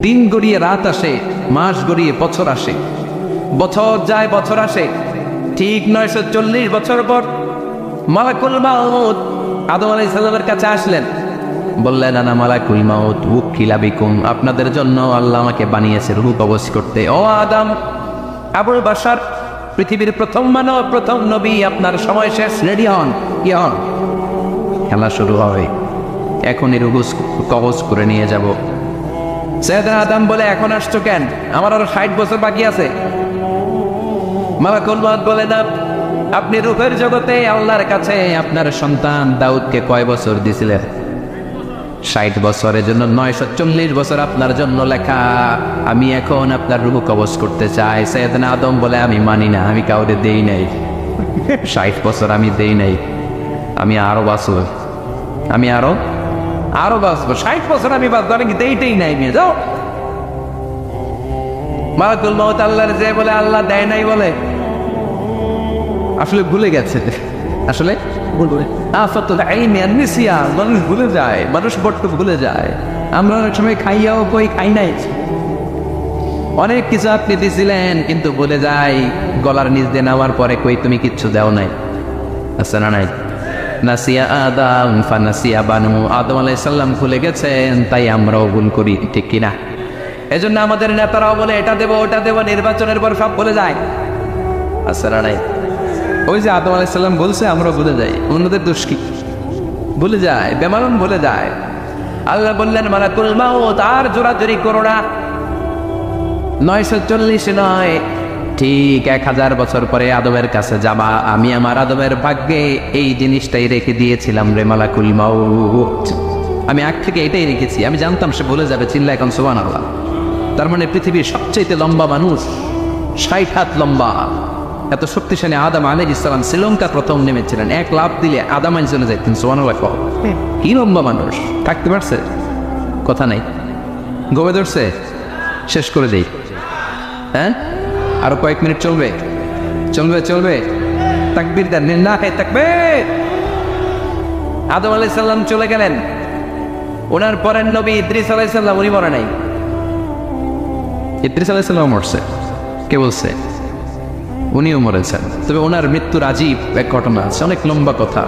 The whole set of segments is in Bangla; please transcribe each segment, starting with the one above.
দিন গড়িয়ে রাত আসে, মাস গড়িয়ে বছর আসে, বছর যায় বছর আসে। ঠিক 940 বছর পর মালাকুল মাউত আদম আলাইহিস সালামের কাছে আসলেন। বললেন, আনা মালাকুল মাউত উকিলা বিকুম, আপনাদের জন্য আল্লাহ আমাকে বানিয়েছে রূহ কবজ করতে। ও আদম, আবুল বাশার, পৃথিবীর প্রথম মানব, প্রথম নবী, আপনার সময় শেষ, রেডি হন। কি হন? খেলা শুরু হয়, এখনই রূহ কবজ করে নিয়ে যাব। সাইয়েদনা আদম বলে, এখন আসছো কেন? আমার আরো 60 বছর বাকি আছে। মালাকুল মাউত বলে, না, আপনি রূহের জগতে আল্লাহর কাছে আপনার সন্তান দাউদকে কয় বছর দিছিলেন? 60 বছরের জন্য 940 বছর আপনার জন্য লেখা। আমি এখন আপনার রূহ কবজ করতে চাই। সাইয়েদনা আদম বলে, আমি মানি না, আমি কাউরে দেই নাই। 60 বছর আমি দেই নাই, আমি আরো বাঁচব, আমি আরো বাঁচবো। 60 বছর আমি বাঁচবো, আমি দেইতেই নাই। নিয়ে যাও। মালাকুল মাউত আল্লাহর যে বলে, আল্লাহ দেয় নাই বলে, আসলে ভুলে গেছে। আসলে মানুষ ভুলে যায়, মানুষ বড্ড ভুলে যায়। আমরা অনেক সময় খাইয়াও কই খাই নাই। অনেক কিছু আপনি দিছিলেন কিন্তু ভুলে যাই, গলার নিচ দিয়ে নামার পরে কই তুমি কিচ্ছু দেও নাই। আছে না নাই? নাসিয়া আদম ফানাসিয়া বানু, আদম আলাইহিস সালাম ভুলে গেছেন, তাই আমরাও ভুল করি, ঠিক কিনা? এজন্য আমাদের নেতারাও বলে এটা দেব ওটা দেব, নির্বাচনের পর সব ভুলে যায়। আছে না নাই? ওই যে আদম আলাইহিস সালাম বলছে, আমরা ভুলে যাই। অন্যদের দোষ কি? ভুলে যায়, বেমালুম ভুলে যায়। আল্লাহ বললেন, মালাকুল মাউত আর জোরাজুরি করো না। 940 নয়, ঠিক 1000 বছর পরে আদমের কাছে যাবা। আমি আমার আদমের ভাগ্যে এই জিনিসটাই রেখে দিয়েছিলাম রে মালাকুল মাউত। আমি আগ থেকে এটাই রেখেছি, আমি জানতাম সে ভুলে যাবে। চিল্লা এখন সুবহানাল্লাহ। তার মানে পৃথিবীর সবচেয়ে লম্বা মানুষ, 60 হাত লম্বা, এত শক্তিশালী আদম আলাইহিস সালাম শ্রীলঙ্কা প্রথম নেমেছিলেন। 1 লাফ দিলে আদম আইন চলে যাইতেন। সুবহানাল্লাহ। কি লম্বা মানুষ, থাকতে পারছে? কথা নাই, গমে ধরছে। শেষ করে দেই। হ্যাঁ, আরো কয়েক মিনিট চলবে, চলবে চলবে। তাকবীর দেন, লিল্লাহি তাকবীর। আদম আলাইহিস সালাম চলে গেলেন। ওনার পরের নবী ইদ্রিস আলাইহিস সালাম, উনি মরে নাই। ইদ্রিস আলাইহিস সালাম মরছে, কে বলছে? উনিও মরেছেন। তবে ওনার মৃত্যুর আজীব এক ঘটনা আছে, অনেক লম্বা কথা।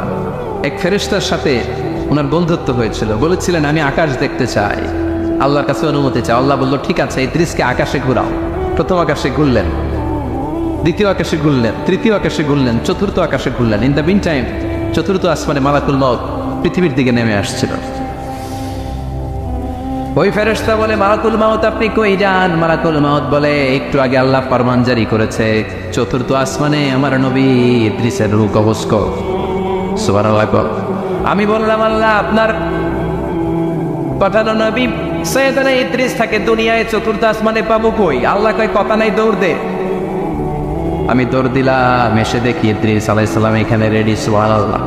এক ফেরেশতার সাথে ওনার বন্ধুত্ব হয়েছিল। বলেছিলেন, আমি আকাশ দেখতে চাই, আল্লাহর কাছে অনুমতি চাই। আল্লাহ বলল, ঠিক আছে, ইদ্রিসকে আকাশে ঘুরাও। প্রথম আকাশে ঘুরলেন, দ্বিতীয় আকাশে ঘুরলেন, তৃতীয় আকাশে ঘুরলেন, চতুর্থ আকাশে ঘুরলেন। ইন দ্য মিন টাইম চতুর্থ আসমানে মালাকুল মাউত পৃথিবীর দিকে নেমে আসছিল। ওই ফেরেশতা বলে, মালাকুল মাউত আপনি কই যান? মালাকুল মাউত বলে, একটু আগে আল্লাহ ফরমান জারি করেছে, চতুর্থ আসমানে আমার নবী ইদ্রিসের রূহ কবজ করো। সুবহানাল্লাহ। আমি বললাম, আল্লাহ আপনার পাঠানো নবী সাইয়েদনা ইদ্রিস থাকে দুনিয়ায়, চতুর্থ আসমানে পাবো কই? আল্লাহ কয়, কথা নাই, দৌড় দে। আমি দৌড় দিলাম, এসে দেখি ইদ্রিস আলাইহিস সালাম এখানে রেডি। সুবহানাল্লাহ।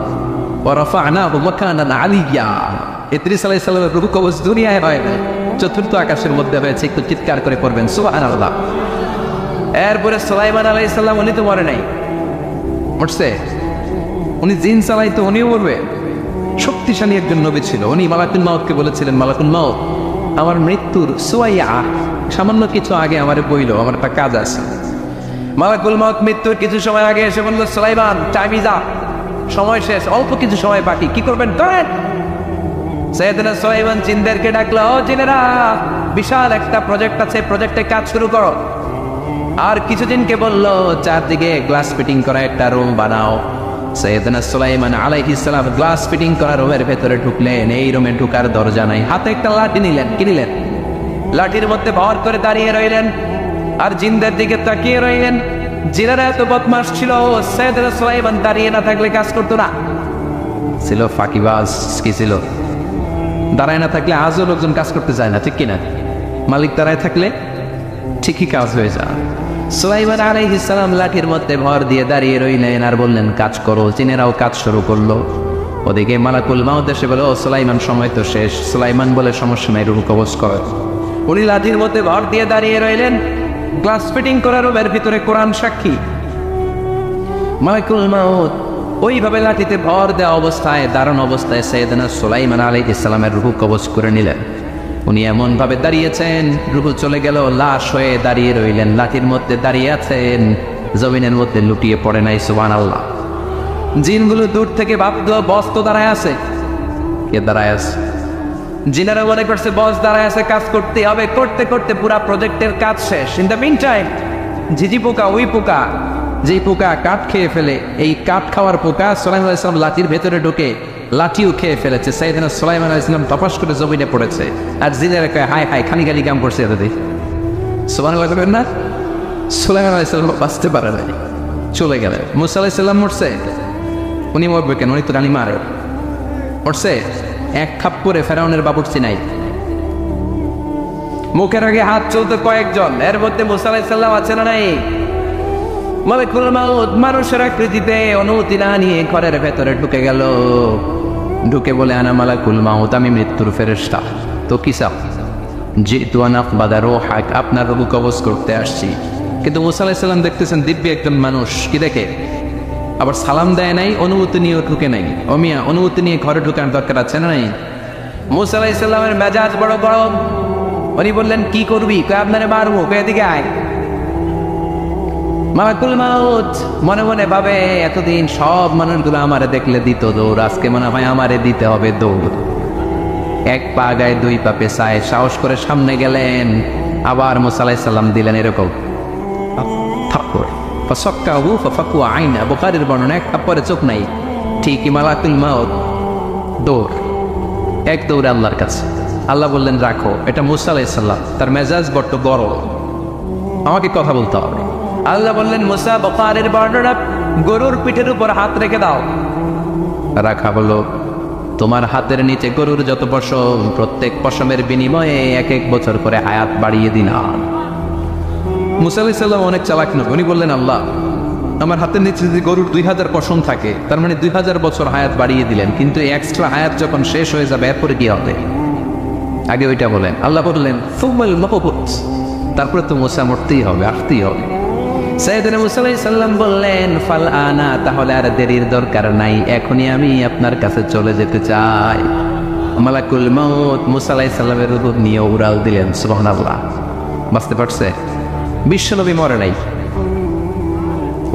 ওয়া রাফা'নাহু মাকানান আলিয়্যা। ইদ্রিস আলাইহিস সালামের রূহ কবজ দুনিয়ায় হয় না, চতুর্থ আকাশের মধ্যে হয়েছে। একটু চিৎকার করে পড়বেন সুবহানাল্লাহ। এরপরে সুলাইমান আলাইহিস সালাম, উনি তো মরে নাই, মরছে। উনি জিন চালাইতো, উনিও মরবে। শক্তিশালী একজন নবী ছিল। উনি মালাকুল মাউতকে বলেছিলেন, মালাকুল মাউত আমার মৃত্যুর সুয়াইয়া, সামান্য কিছু আগে আমারে বইল, আমার একটা কাজ আছে। মালাকুল মাউত মৃত্যুর কিছু সময় আগে এসে বলল, সুলাইমান টাইম ইজ আপ, সময় শেষ, অল্প কিছু সময় বাকি, কি করবেন করেন। সাইয়েদনা সুলাইমান জিনদেরকে ডাকলো, ও জিনেরা, বিশাল একটা প্রজেক্ট আছে, প্রজেক্টে কাজ শুরু করো। আর কিছু জিনকে বললো, চারদিকে গ্লাস ফিটিং করা একটা রুম বানাও। সাইয়েদনা সুলাইমান আলাইহিস সালাম গ্লাস ফিটিং করা রুমের ভেতরে ঢুকলেন। এই রুমে ঢুকার দরজা নাই, হাতে একটা লাঠি নিলেন। কি নিলেন? লাঠির মধ্যে ভর করে দাঁড়িয়ে রইলেন আর জিনদের দিকে তাকিয়ে রইলেন। জিনেরা এত বদমাশ ছিল, সাইয়েদনা সুলাইমান দাঁড়িয়ে না থাকলে কাজ করতো না। ছিল ফাঁকিবাজ। কি ছিল? দাঁড়ায় না থাকলে আজও লোকজন কাজ করতে চায় না, ঠিক কিনা? মালিক দাঁড়ায় থাকলে ঠিকই কাজ হয়ে যায়। সুলাইমান আলাইহিস সালাম লাঠির মধ্যে ভর দিয়ে দাঁড়িয়ে রইলেন আর বললেন, কাজ করো। জিনেরাও কাজ শুরু করলো। ওদিকে মালাকুল মাউত এসে বলে, ও সুলাইমান সময় তো শেষ। সুলাইমান বলে, সমস্যা নাই, রূহ কবজ কর। উনি লাঠির মধ্যে ভর দিয়ে দাঁড়িয়ে রইলেন। গ্লাস ফিটিং করার রুমের ভিতরে কোরআন সাক্ষী। মালাকুল মাউত ওইভাবে লাঠিতে ভর দেওয়া অবস্থায়, দাঁড়ানো অবস্থায় সাইয়েদনা সুলাইমান আলাইহিস সালামের রূহ কবজ করে নিলেন। উনি এমন ভাবে দাঁড়িয়েছেন, রূহ চলে গেল, লাশ হয়ে দাঁড়িয়ে রইলেন, লাঠির মধ্যে দাঁড়িয়ে আছেন, জমিনের মধ্যে লুটিয়ে পড়ে নাই। সুবহানাল্লাহ। জিনগুলো দূর থেকে ভাবতো বস তো দাঁড়ায় আছে। কে দাঁড়ায় আছে? জিনারা মনে করছে বস দাঁড়ায় আছে, কাজ করতে হবে। করতে করতে পুরা প্রজেক্টের কাজ শেষ। ইন দ্য মিন টাইম ঝিঝি পোকা, ওই পোকা যেই পোকা কাঠ খেয়ে ফেলে, এই কাঠ খাওয়ার পোকা সুলাইমান আলাইহিস সালাম লাঠির ভেতরে ঢুকে লাঠিও খেয়ে ফেলেছে। সাইয়েদনা সুলাইমান আলাইহিস সালাম তপাস করে জমিনে পড়েছে। আর জিনেরা কয় হায় হায়, খালি খালি কাম করছে এতদিন। সুবহানাল্লাহ বলবেন না? সুলাইমান আলাইহিস সালাম বাঁচতে পারে নাই, চলে গেলেন। মুসা আলাইহিস সালাম মরছে, উনি মরবে কেন? উনি তো রানী মারে মরছে। এক খাপ্পরে ফেরাউনের বাবুর্চি নাই, মুখের আগে হাত চলতে কয়েকজন, এর মধ্যে মুসা আলাইহিস সালাম আছে না নাই? মালাকুল মাউত মানুষের আকৃতিতে অনুমতি না নিয়ে ঘরের ভেতরে ঢুকে গেল। ঢুকে বলে আনা মালাকুল মাউত, আমি মৃত্যুর ফেরেশতা। তো কি চাও? জিতু আন আকবাদা রূহাক, আপনার রূহ কবজ করতে আসছি। কিন্তু মুসা আলাইহিস সালাম দেখতেছেন দিব্য একজন মানুষ, কি দেখে? আবার সালাম দেয় নাই, অনুমতি নিয়ে ঢুকে নাই। ও মিয়া, অনুমতি নিয়ে ঘরে ঢুকানোর দরকার আছে না নাই? মুসা আলাইহিস সালামের মেজাজ বড় গরম। উনি বললেন কি করবি? কয় আপনারে মারবো। কয় এদিকে আয়। মালাকুল মাউত মনে মনে ভাবে এতদিন সব মানুষগুলো আমারে দেখলে দিত দৌড়, আজকে মনে হয় আমারে দিতে হবে দৌড়। এক পা গায়ে দুই পা পেছায় সাহস করে সামনে গেলেন। আবার মুসা আলাইহিস সালাম দিলেন এরকম থাপ্পড়। ফাসাক্কাহু ফাফাকু আইনা, বুখারীর বর্ণনা, এক থাপ্পড়ে চোখ নাই। ঠিকই মালাকুল মাউত দৌড়, এক দৌড়ে আল্লাহর কাছে। আল্লাহ বললেন রাখো, এটা মুসা আলাইহিস সালাম, তার মেজাজ বড্ড গরম, আমাকে কথা বলতে হবে। আল্লাহ বললেন মুসা, বুখারীর বর্ণনা, গরুর পিঠের উপর হাত রেখে দাও। রাখা বলো, তোমার হাতের নিচে গরুর যত পশম, প্রত্যেক পশমের বিনিময়ে এক এক বছর করে হায়াত বাড়িয়ে দিলাম। মুসা আলাইহিস সালাম অনেক চালাক নবী, উনি বললেন আল্লাহ আমার হাতের নিচে যদি গরুর 2000 পশম থাকে, তার মানে 2000 বছর হায়াত বাড়িয়ে দিলেন, কিন্তু এক্সট্রা হায়াত যখন শেষ হয়ে যাবে এরপরে কি হবে? আগে ওইটা বলেন। আল্লাহ বললেন সুমাল মাবউত, তারপরে তো মুসা মরতেই হবে, আসতেই হবে। সাইয়েদনা মুসা আলাইহিস সালাম বললেন ফাল আনা, তাহলে আর দেরির দরকার নাই, এখনই আমি আপনার কাছে চলে যেতে চাই। মালাকুল মাউত মুসা আলাইহিস সালামের রূহ নিয়ে উড়াল দিলেন। সুবহানাল্লাহ। বাঁচতে পারছে? বিশ্বনবী মরে নাই,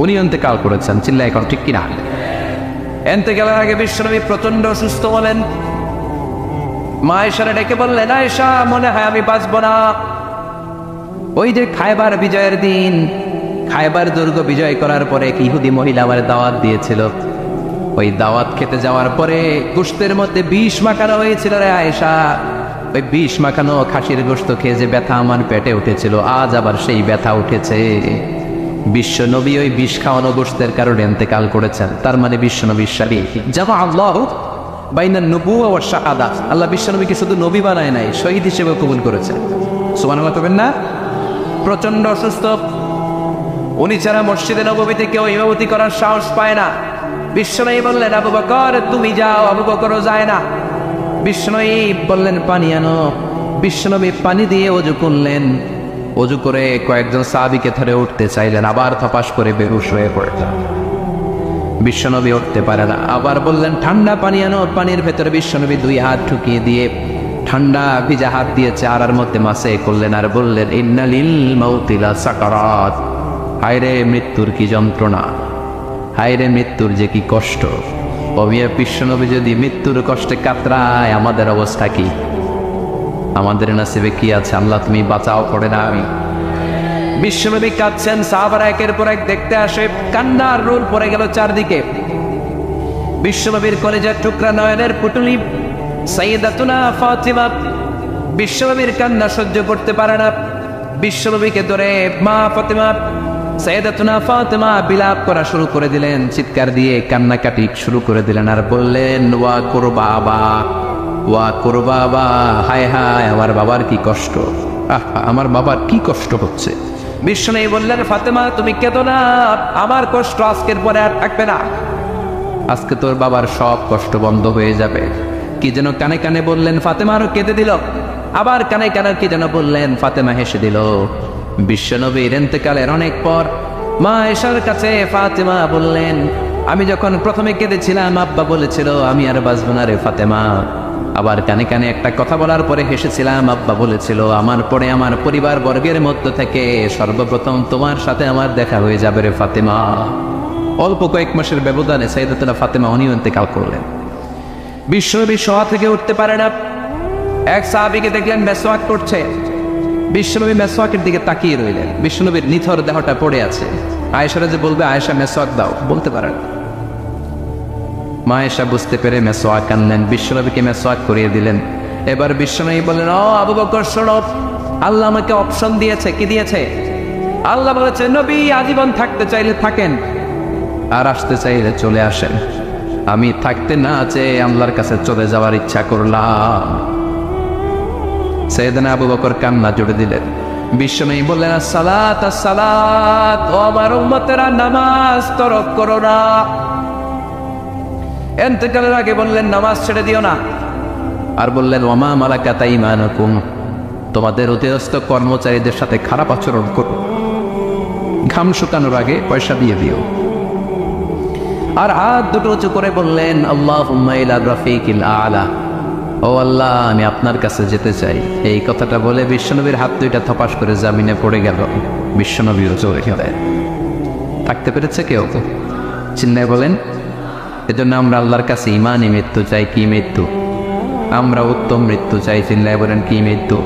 উনি ইন্তেকাল করেছেন। চিল্লা এখন ঠিক কিনা? ইন্তেকালের আগে বিশ্বনবী প্রচন্ড অসুস্থ হলেন। মা আয়েশারে ডেকে বললেন আয়েশা, মনে হয় আমি বাঁচব না। ওই যে খায়বার বিজয়ের দিন, খায়বার দুর্গ বিজয় করার পরে এক ইহুদি মহিলা আমার দাওয়াত দিয়েছিল। ওই দাওয়াত খেতে যাওয়ার পরে গোশতের মধ্যে বিষ মাখানো হয়েছিল রে আয়েশা। ওই বিষ মাখানো খাসির গোশত খেয়ে যে ব্যথা আমার পেটে উঠেছিল, আজ আবার সেই ব্যথা উঠেছে। বিশ্বনবী ওই বিষ খাওয়ানো গোশতের কারণে ইন্তেকাল করেছেন। তার মানে বিশ্বনবী শাহীদ। জামা আল্লাহু বাইনান নবুওয়া ওয়াশ শাহাদা, আল্লাহ বিশ্বনবীকে শুধু নবী বানায় নাই, শহীদ হিসেবে কবুল করেছেন। সুবহানাল্লাহ করবেন না? প্রচন্ড অসুস্থ, উনি ছাড়া মসজিদে নববীতে কেউ ইমামতি করার সাহস পায় না। বিশ্বনবী বললেন আবু বকর তুমি যাও, আবু বকরও যায় না। বিশ্বনবী বললেন পানি আনো। বিশ্বনবী পানি দিয়ে ওযু করলেন। ওযু করে কয়েকজন সাহাবীকে ধরে উঠতে চাইলেন, আবার থপাস করে বেহুশ হয়ে পড়লেন। বিশ্বনবী উঠতে পারে না। আবার বললেন ঠান্ডা পানি আনো। পানির ভেতরে বিশ্বনবী 2 হাত ঢুকিয়ে দিয়ে ঠান্ডা ভিজা হাত দিয়ে চেহারার মধ্যে মাসে করলেন, আর বললেন ইন্নালিল মাউতি লা সাকারাত, হায়রে মৃত্যুর কি যন্ত্রণা, হায়রে মৃত্যুর যে কি কষ্ট। অবিয়া বিশ্বনবী যদি মৃত্যুর কষ্টে কাতরায়, আমাদের অবস্থা কি? আমাদের নসিবে কি আছে? আল্লাহ তুমি বাঁচাও, পড়ে না আমি। বিশ্বনবী কাঁদছেন, সাহাবারা একের পর এক দেখতে আসে, কান্নার রোল পড়ে গেল চারদিকে। বিশ্বনবীর কলেজের টুকরা নয়নের পুটুলি সাইয়্যিদাতুনা ফাতিমা বিশ্বনবীর কান্না সহ্য করতে পারে না। বিশ্বনবীকে ধরে মা ফাতিমা, সাইয়্যিদাতুনা ফাতিমা বিলাপ করা শুরু করে দিলেন, চিৎকার দিয়ে কান্নাকাটি শুরু করে দিলেন, আর বললেন ওয়া কুরবাবা, ওয়া কুরবাবা, হায় হায় আমার বাবার কি কষ্ট, আমার বাবার কি কষ্ট হচ্ছে। বিশ্বনবী বললেন ফাতেমা তুমি কেঁদো না, আমার কষ্ট আজকের পরে আর থাকবে না, আজকে তোর বাবার সব কষ্ট বন্ধ হয়ে যাবে। কি যেন কানে কানে বললেন, ফাতেমা আরো কেঁদে দিল। আবার কানে কানে কি যেন বললেন, ফাতেমা হেসে দিল। বিশ্বনবীর ইন্তেকালের অনেক পর মা আয়েশার কাছে ফাতেমা বললেন, আমি যখন প্রথমে কেঁদেছিলাম আব্বা বলেছিল আমি আর বাঁচব না রে ফাতেমা, আবার কানে কানে একটা কথা বলার পরে হেসেছিলাম। আব্বা বলেছিল, আমার পরে আমার পরিবার বর্গের মধ্য থেকে সর্বপ্রথম তোমার সাথে আমার দেখা হয়ে যাবে রে ফাতেমা। অল্প কয়েক মাসের ব্যবধানে সাইয়েদাতুনা ফাতেমা উনিও ইন্তেকাল করলেন। বিশ্বনবী শোয়া থেকে উঠতে পারে না। এক সাহাবীকে দেখলেন মেসওয়াক করছে। বিশ্বনবী মেসওয়াকের দিকে তাকিয়ে রইলেন। বিশ্বনবীর নিথর দেহটা পড়ে আছে। আয়েশারা যে বলবে, আয়েশা মেসওয়াক দাও, বলতে পারেন। মা আয়েশা বুঝতে পেরে মেসওয়াক আনলেন, বিশ্বনবীকে মেসওয়াক করিয়ে দিলেন। এবার বিশ্বনবী বললেন, ও আবু বকর শোনো, আল্লাহ আমাকে অপশন দিয়েছে। কি দিয়েছে? আল্লাহ বলেছে, নবী আজীবন থাকতে চাইলে থাকেন, আর আসতে চাইলে চলে আসেন। আমি থাকতে না চেয়ে আল্লাহর কাছে চলে যাওয়ার ইচ্ছা করলাম। সাইয়েদনা আবু বকর কান্না জুড়ে দিলেন। বিশ্বনবী বললেন, আসসালাত আসসালাত, ও আমার উম্মতেরা, নামাজ তরক করো না। ইন্তেকালের আগে বললেন, নামাজ ছেড়ে দিও না। আর বললেন, ওয়ামা মালাকাত আইমানুকুম, তোমাদের অধীনস্থ কর্মচারীদের সাথে খারাপ আচরণ করো। ঘাম শুকানোর আগে পয়সা দিয়ে দিও। আর হাত দুটো উঁচু করে বললেন, আল্লাহুম্মা ইলা রাফিকিল আলা, ও আল্লাহ আমি আপনার কাছে যেতে চাই। এই কথাটা বলে বিশ্বনবীর হাত দুইটা থপাস করে জামিনে পড়ে গেল। বিশ্বনবীও চলে গেলেন। থাকতে পেরেছে কেউ? চিন্নায় বলেন। এজন্য আমরা আল্লাহর কাছে ইমানই মৃত্যু চাই। কি মৃত্যু? আমরা উত্তম মৃত্যু চাই। চিন্নায় বলেন, কি মৃত্যু?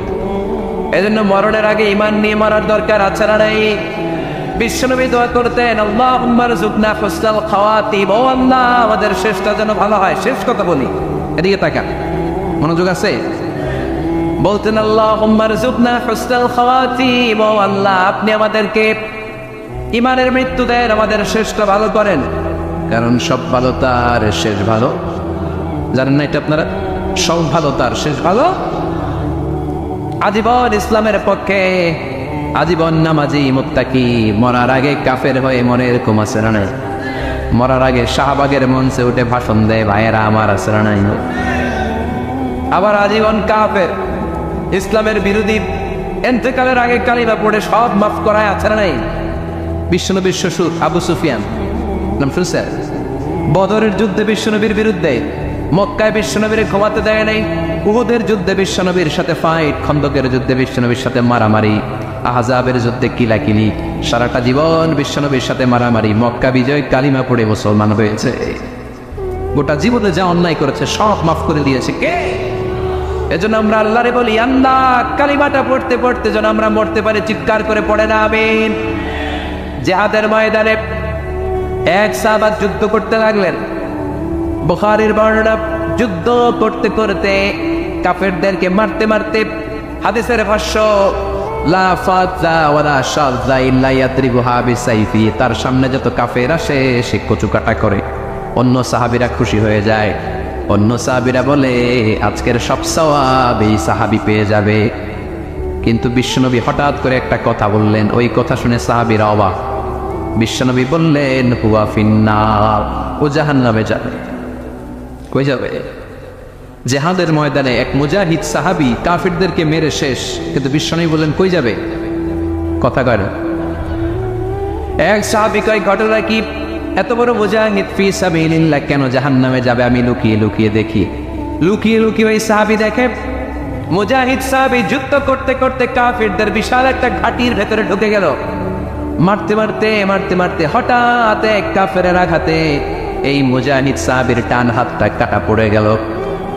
এজন্য মরণের আগে ইমান নিয়ে মরার দরকার আছে না নাই? বিশ্বনবী দোয়া করতেন, আল্লাহুম্মা রযুকনা হুসনাল খাওয়াতিম, ও আল্লাহ আমাদের শেষটা যেন ভালো হয়। শেষ কথা বলি, এদিকে তাকান, মনোযোগ আছে। বলতেন, আল্লাহুম্মা রযুকনা হুসনাল খাওয়াতিম, ও আল্লাহ আপনি আমাদেরকে ইমানের মৃত্যু দেন, আমাদের শেষটা ভালো করেন। কারণ সব ভালো তার শেষ ভালো। জানেন না এটা আপনারা? সব ভালো তার শেষ ভালো। আজীবন ইসলামের পক্ষে, আজীবন নামাজি মুত্তাকি, মরার আগে কাফের হয়ে মনে এরকম আছে না নাই? মরার আগে শাহবাগের মঞ্চে উঠে ভাষণ দেয়, ভাইয়েরা আমার আছে না নাই? আবার আজীবন কাফের, ইসলামের বিরোধী, ইন্তেকালের আগে কালিমা পড়ে সব মাফ করায় আছে না নাই? বিশ্বনবীর শ্বশুর আবু সুফিয়ান, নাম শুনছেন? বদরের যুদ্ধে বিশ্বনবীর বিরুদ্ধে, মক্কায় বিশ্বনবীর ঘুমাতে দেয় নাই, উহুদের যুদ্ধে বিশ্বনবীর সাথে ফাইট, খন্দকের যুদ্ধে বিশ্বনবীর সাথে মারামারি, আহজাবের যুদ্ধে কিলাকিলি, সারাটা জীবন বিশ্বনবীর সাথে মারামারি, মক্কা বিজয়, কালিমা পড়ে মুসলমান হয়েছে। গোটা জীবনে যা অন্যায় করেছে সব মাফ করে দিয়েছে কে? এজন্য আমরা আল্লাহরে বলি, আল্লাহ কালিমাটা পড়তে পড়তে যেন আমরা মরতে পারি। চিৎকার করে পড়ে না আমিন। জিহাদের ময়দানে এক সাহাবা যুদ্ধ করতে লাগলেন। বুখারীর বর্ণনা, যুদ্ধ করতে করতে কাফেরদেরকে মারতে মারতে, হাদিসের ভাষ্য, লা ফাযা ওয়ালা শাযা ইল্লা ইয়াদরিবুহা বিসাইফি, তার সামনে যত কাফের আসে সে কচু কাটা করে। অন্য সাহাবীরা খুশি হয়ে যায়। অন্য সাহাবীরা বলে, আজকের সব সওয়াব এই সাহাবী পেয়ে যাবে। কিন্তু বিশ্বনবী হঠাৎ করে একটা কথা বললেন, ওই কথা শুনে সাহাবীরা অবাক। বিশ্বনবী বললেন, হুয়া ফিন্নার, ও জাহান্নামে যাবে। কই যাবে? জিহাদের ময়দানে এক মুজাহিদ সাহাবী কাফিরদেরকে মেরে শেষ, কিন্তু বিশ্বনবী বললেন কই যাবে? কথা কয় না। এক সাহাবী কয়, ঘটনা কি? এত বড় মুজাহিদ ফি সাবিলিল্লাহ কেন জাহান্নামে যাবে? আমি লুকিয়ে লুকিয়ে দেখি। লুকিয়ে লুকিয়ে ওই সাহাবী দেখে, মুজাহিদ সাহাবী যুদ্ধ করতে করতে কাফিরদের বিশাল একটা ঘাটির ভেতরে ঢুকে গেল। মারতে মারতে মারতে মারতে হঠাৎ এক কাফেরের আঘাতে এই মুজাহিদ সাহাবীর ডান হাতটা কাটা পড়ে গেল।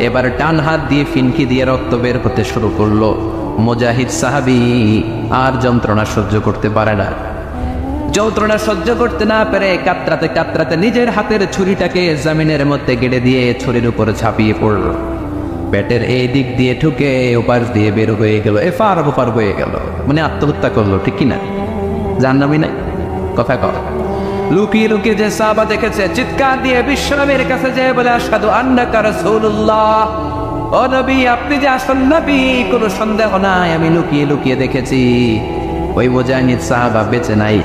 এবার ডান হাত দিয়ে ফিনকি দিয়ে রক্ত বের হতে শুরু করলো। মুজাহিদ সাহাবী আর যন্ত্রণা সহ্য করতে পারে না। যন্ত্রণা সহ্য করতে না পেরে কাতরাতে কাতরাতে নিজের হাতের ছুরিটাকে জমিনের মধ্যে গেড়ে দিয়ে ছুরির উপরে ঝাঁপিয়ে পড়ল। পেটের এই দিক দিয়ে ঢুকে ওপাশ দিয়ে বের হয়ে গেল, এফার ওপার হয়ে গেল, মানে আত্মহত্যা করলো। ঠিক কিনা? জাহান্নামী নাই? কথা কর। লুকিয়ে লুকিয়ে যে সাহাবা দেখেছে, চিৎকার দিয়ে বিশ্বনবীর কাছে যেয়ে বলে, আশহাদু আন্নাকা রাসূলুল্লাহ, ও নবী আপনি যে আসল নবী, কোনো সন্দেহ নাই, আমি লুকিয়ে লুকিয়ে দেখেছি। ওই মুজাহিদ সাহাবা বেঁচে নাই,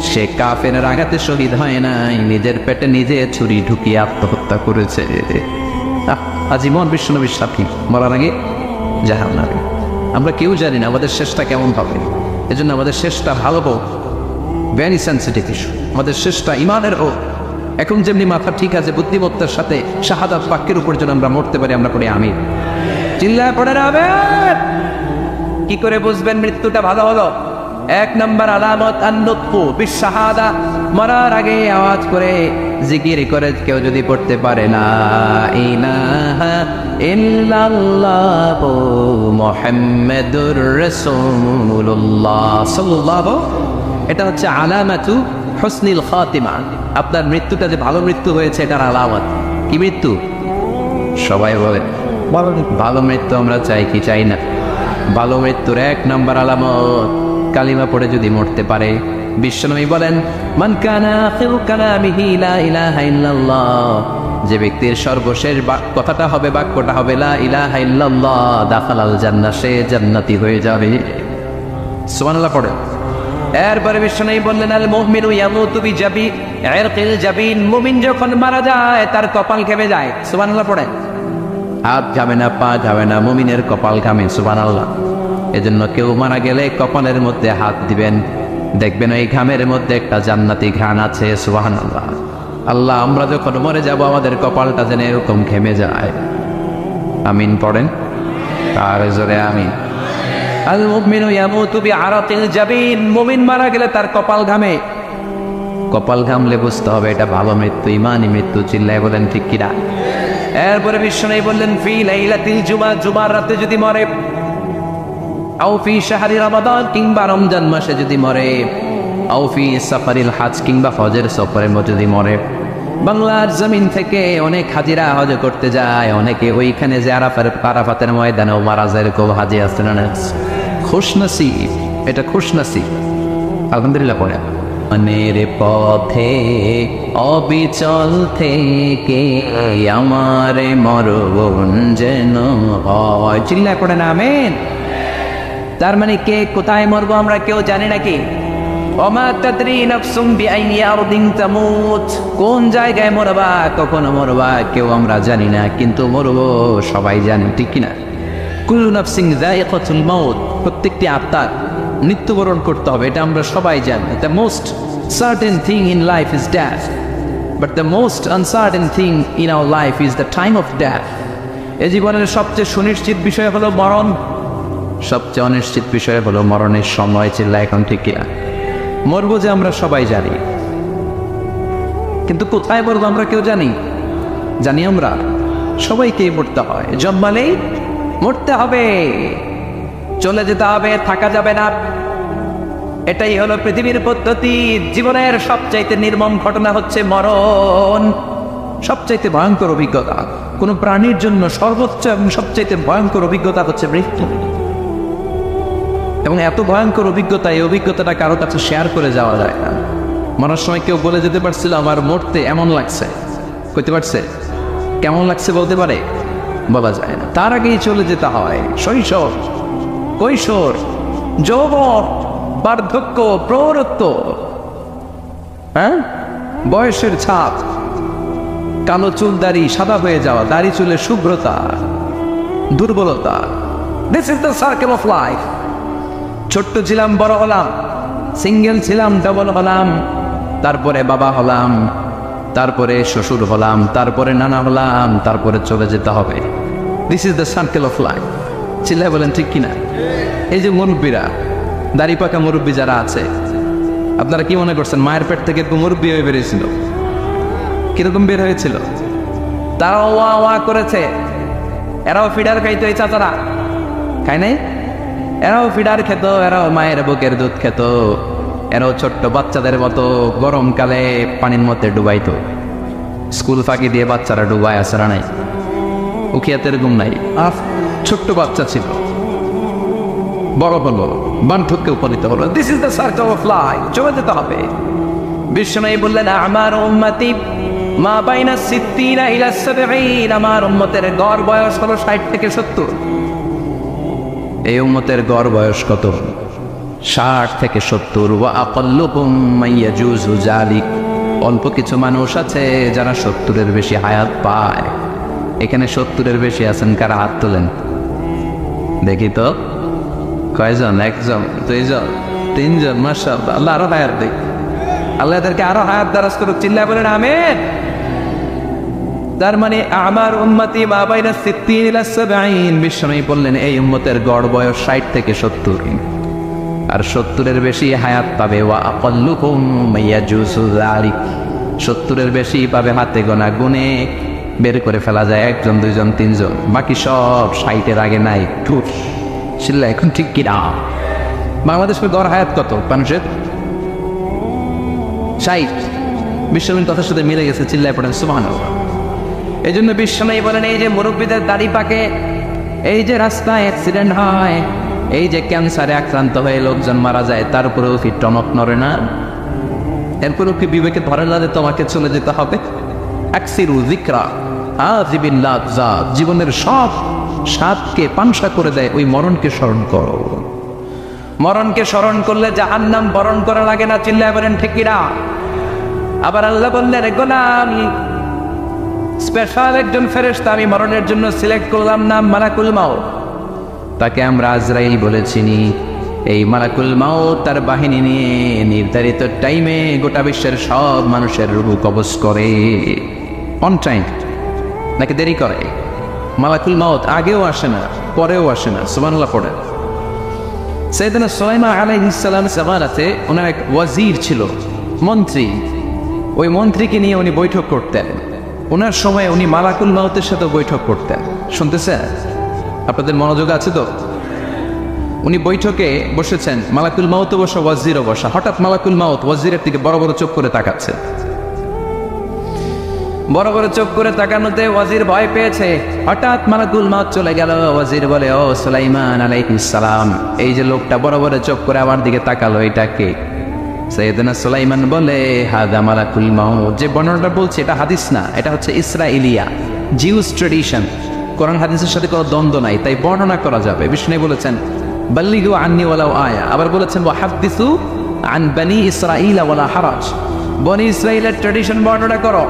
সে কাফেরের আঘাতে শহীদ হয় নাই, নিজের পেটে নিজে ছুরি ঢুকিয়ে আত্মহত্যা করেছে। আজীবন বিশ্বনবীর সাথী, মরার আগে জাহান্নামী। আমরা কেউ জানি না আমাদের শেষটা কেমন হবে। এজন্য আমাদের শেষটা ভালো হোক, ভেরি সেন্সিটিভ ইস্যু। আমাদের শেষটা ইমানের হোক, এখন যেমনি মাথা ঠিক আছে, বুদ্ধিমত্তার সাথে শাহাদাত বাক্যের উপর যেন আমরা মরতে পারি, আমরা পড়ি আমিন। চিল্লায় পড়েন আমিন। কি করে বুঝবেন মৃত্যুটা ভালো হলো? এক নম্বর আলামত আন-নুতফু বিশ-শাহাদা, মরার আগে আওয়াজ করে জিকির করে কেউ যদি পড়তে পারে লা ইলাহা ইল্লাল্লাহু মুহাম্মাদুর রাসূলুল্লাহ সাল্লাল্লাহু, এটা হচ্ছে আলামাতু হুসনিল খাতিমা। আপনার মৃত্যুটা যে ভালো মৃত্যু হয়েছে এটার আলামত। কি মৃত্যু? সবাই বলে ভালো মৃত্যু আমরা চাই কি চাই না? ভালো মৃত্যুর এক নম্বর আলামত কালিমা পড়ে যদি মরতে পারে। বিশ্বনবী বলেন মান কানা আখিরু কালামিহি লা ইলাহা ইল্লাল্লাহ, যে ব্যক্তির সর্বশেষ কথাটা হবে, বাক্যটা হবে লা ইলাহা ইল্লাল্লাহ, দাখালাল জান্নাহ, সে জান্নাতি হয়ে যাবে। সুবহানাল্লাহ পড়ে। এরপরে বিশ্বনবী বললেন আল মুমিনু ইয়ামুতু বিজাবি ইরকিল জাবিন, মুমিন যখন মারা যায় তার কপাল ঘেমে যায়। সুবহানাল্লাহ পড়ে। হাত ঘামে না, পা ঘামে না, মুমিনের কপাল ঘামে। সুবহানাল্লাহ। এজন্য কেউ মারা গেলে কপালের মধ্যে হাত দিবেন, দেখবেন ওই ঘামের মধ্যে একটা জান্নাতি ঘ্রাণ আছে। সুবহানাল্লাহ। আল্লাহ, আমরা যখন মরে যাব আমাদের কপালটা যেন এরকম ঘেমে যায়। আমিন পড়েন আর জোরে আমিন। আল মুমিনু ইয়ামুতু বিআরাকিল জাবিন, মুমিন মারা গেলে তার কপাল ঘামে। কপাল ঘামলে বুঝতে হবে এটা ভালো মৃত্যু, ইমানি মৃত্যু। চিল্লায় বলেন ঠিক কিনা? এরপরে বিশ্বনবী বললেন ফি লাইলাতিল জুমা, জুমার রাতে যদি মরে, আও ফি শাহরি রমাদান, কিংবা রমজান মাসে যদি মরে, আও ফি সাফারিল হজ, কিংবা হজের সফরে যদি মরে। বাংলার জমিন থেকে অনেক হাজিরা হজ করতে যায়, অনেকে ওইখানে যে আরাফাতের ময়দানেও মারা যায়, এরকম হাজি আছে না? খুশনসিব, এটা খুশনসিব। আলহামদুলিল্লাহ পড়ে। মনের পথে অবিচল থেকে আমারে মরণ যেন হয়। চিল্লায় পড়ে না আমিন। তার মানে কে কোথায় মরবো আমরা কেউ জানি নাকি? ওমা তাদরি নাফসুম বিআইয়ি আরদিন তামুত, কোন জায়গায় মরবা, কখন মরবা কেউ আমরা জানি না, কিন্তু মরবো সবাই জানে, ঠিক কিনা? কুল্লু নাফসিন যায়িকাতুল মাউত, প্রত্যেকটি আত্মার মৃত্যুবরণ করতে হবে, এটা আমরা সবাই জানি। The most certain thing in life is death, but the most uncertain thing in our life is the time of death. এই জীবনের সবচেয়ে সুনিশ্চিত বিষয় হলো মরণ, সবচেয়ে অনিশ্চিত বিষয় হলো মরণের সময়। চিল্লা এখন ঠিক কিনা? মরবো যে আমরা সবাই জানি, কিন্তু কোথায় মরবো আমরা কেউ জানি? জানি আমরা সবাইকেই মরতে হয়, জন্মালেই মরতে হবে, চলে যেতে হবে, থাকা যাবে না। এটাই হলো পৃথিবীর পদ্ধতি। জীবনের সবচাইতে নির্মম ঘটনা হচ্ছে মরণ, সবচাইতে ভয়ঙ্কর অভিজ্ঞতা কোন প্রাণীর জন্য সর্বোচ্চ এবং সবচাইতে ভয়ঙ্কর অভিজ্ঞতা হচ্ছে মৃত্যু। এবং এত ভয়ঙ্কর অভিজ্ঞতা, এই অভিজ্ঞতাটা কারো কাছে শেয়ার করে যাওয়া যায় না। মরার সময় কেউ বলে যেতে পারছিল আমার মরতে এমন লাগছে, কইতে পারছে? কেমন লাগছে বলতে পারে? বলা যায় না। তার আগেই চলে যেতে হয় শৈশব, কৈশোর, যৌবন, বার্ধক্য, প্রৌঢ়ত্ব, বয়সের ছাপ, কালো চুল দাড়ি সাদা হয়ে যাওয়া, দাড়ি চুলের শুভ্রতা, দুর্বলতা। This is the circle of life. ছোট্ট ছিলাম, বড় হলাম, সিঙ্গেল ছিলাম, ডবল হলাম, তারপরে বাবা হলাম, তারপরে শ্বশুর হলাম, তারপরে নানা হলাম, তারপরে চলে যেতে হবে। This is the circle of life. চিল্লায় বলেন ঠিক কিনা? এই যে মুরব্বীরা, দাড়ি পাকা মুরব্বী যারা আছে, আপনারা কি মনে করছেন মায়ের পেট থেকে এরকম মুরব্বী হয়ে বেরিয়েছিল? কিরকম বের হয়েছিল? তারাও ওয়া ওয়া করেছে। এরাও ফিডার খাইতো, এই চাচারা খায় নাই? এরাও ফিডার খেত, এরাও মায়ের বুকের দুধ খেত, এরাও ছোট্ট বাচ্চাদের মতো গরমকালে পানির মধ্যে ডুবাইতো। স্কুল ফাঁকি দিয়ে বাচ্চারা ডুবায়, আসরা নাই? উখিয়াতের ঘুম নাই। আর ছোট্ট বাচ্চা ছিল, বড় হলো, বার্ধক্যে উপনীত হলো। This is the circle of life. চলে যেতে হবে। বিশ্বনবী বললেন আমার উম্মতি মা বাইনা সিত্তিনা ইলা সাবঈন, আমার উম্মতের গড় বয়স হলো 60 থেকে 70। এই উম্মতের গড় বয়স কত? 60 থেকে 70। ওয়া আকাল্লুহুম মাইয়াজুজু যালিক, অল্প কিছু মানুষ আছে যারা 70-এর বেশি হায়াত পায়। এখানে 70-এর বেশি আছেন কারা? হাত তোলেন দেখি তো। কয়জন? 1 জন, 2 জন, 3 জন? মাশাআল্লাহ, আল্লাহ আরো হায়াত দেখ। আল্লাহ এদেরকে আরো হায়াত দারাজ করুক, চিল্লায় বলেন আমিন। তার মানে আমার উম্মতি মা বাইনা 60 ইলা 70, বিশ্বনবী বললেন এই উম্মতের গড় বয়স 60 থেকে 70, আর 70-এর বেশি হায়াত পাবে। ওয়া আকাল্লুকুম মাইয়াজুসু যালিক, 70-এর বেশি পাবে হাতে গোনা, গুনে বের করে ফেলা যায় 1 জন 2 জন 3 জন, বাকি সব 60-এর আগে নাই। ছিল এখন ঠিক কিনা? বাংলাদেশের গড় হায়াত কত মানুষের? 60। বিশ্বনবীর কথার সাথে মিলে গেছে, চিল্লায় পড়েন সুবহানাল্লাহ। এই জন্য বিশ্বনবী বলেন এই যে মুরব্বীদের দাড়ি পাকে, এই যে রাস্তায় অ্যাক্সিডেন্ট হয়, এই যে ক্যান্সারে আক্রান্ত হয়ে লোকজন মারা যায়, তার উপরেও কি টনক নড়ে না? এরপরেও কি বিবেকে ধরে না যে তোমাকে চলে যেতে হবে? আকসিরু যিকরা আজিবিল লাযযাত, জীবনের সব স্বাদকে পাংশা করে দেয় ওই মরণকে স্মরণ করো। মরণকে স্মরণ করলে জাহান্নাম বরণ করা লাগে না, চিল্লায় বলেন ঠিক কিনা? আবার আল্লাহ বললেন গোলাম, স্পেশাল একজন ফেরেশতা আমি মরণের জন্য সিলেক্ট করলাম, নাম মালাকুল মাউত। তাকে আমরা আজরাইল বলেছিনি। এই মালাকুল মাউত তার বাহিনী নিয়ে নির্ধারিত টাইমে গোটা বিশ্বের সব মানুষের রূহ কবজ করে। অন টাইম নাকি দেরি করে? মালাকুল মাউত আগেও আসে না, পরেও আসে না। সুবহানাল্লাহ পড়ে। সাইয়েদনা সুলাইমান আলাইহিস সালাম জামানাতে ওনার এক ওয়াজির ছিল, মন্ত্রী। ওই মন্ত্রীকে নিয়ে উনি বৈঠক করতেন। ওনার সময় উনি মালাকুল মাউতের সাথে বৈঠক করতেন। শুনতেছেন? আপনাদের মনোযোগ আছে তো? উনি বৈঠকে বসেছেন, মালাকুল মাউত বসা, ওয়াজিরও বসা। হঠাৎ মালাকুল মাউত ওয়াজিরের দিকে বড় বড় চোখ করে তাকাচ্ছে। বড় বড় চোখ করে তাকানোতে ওয়াজির ভয় পেয়েছে। হঠাৎ মালাকুল মাউত চলে গেল। ওয়াজির বলে, ও সুলাইমান আলাইহিস সালাম, এই যে লোকটা বড় বড় চোখ করে আমার দিকে তাকালো, এটা কে? সাইয়েদনা সুলাইমান বলে, হাদা মালাকুল মাউত। যে বর্ণনাটা বলছে এটা হাদিস না, এটা হচ্ছে ইসরাইলিয়া, জিউস ট্রেডিশন। কোরআন হাদিসের সাথে কোনো দ্বন্দ্ব নাই, তাই বর্ণনা করা যাবে। বিষ্ণু বলেছেন বাল্লিগু আন্নি ওয়ালাউ আয়া। আবার বলেছেন ওয়া হাদিসু আন বনি ইসরাঈল ওয়ালা হারাজ, বনি ইসরাইলের ট্রেডিশন বর্ণনা করো,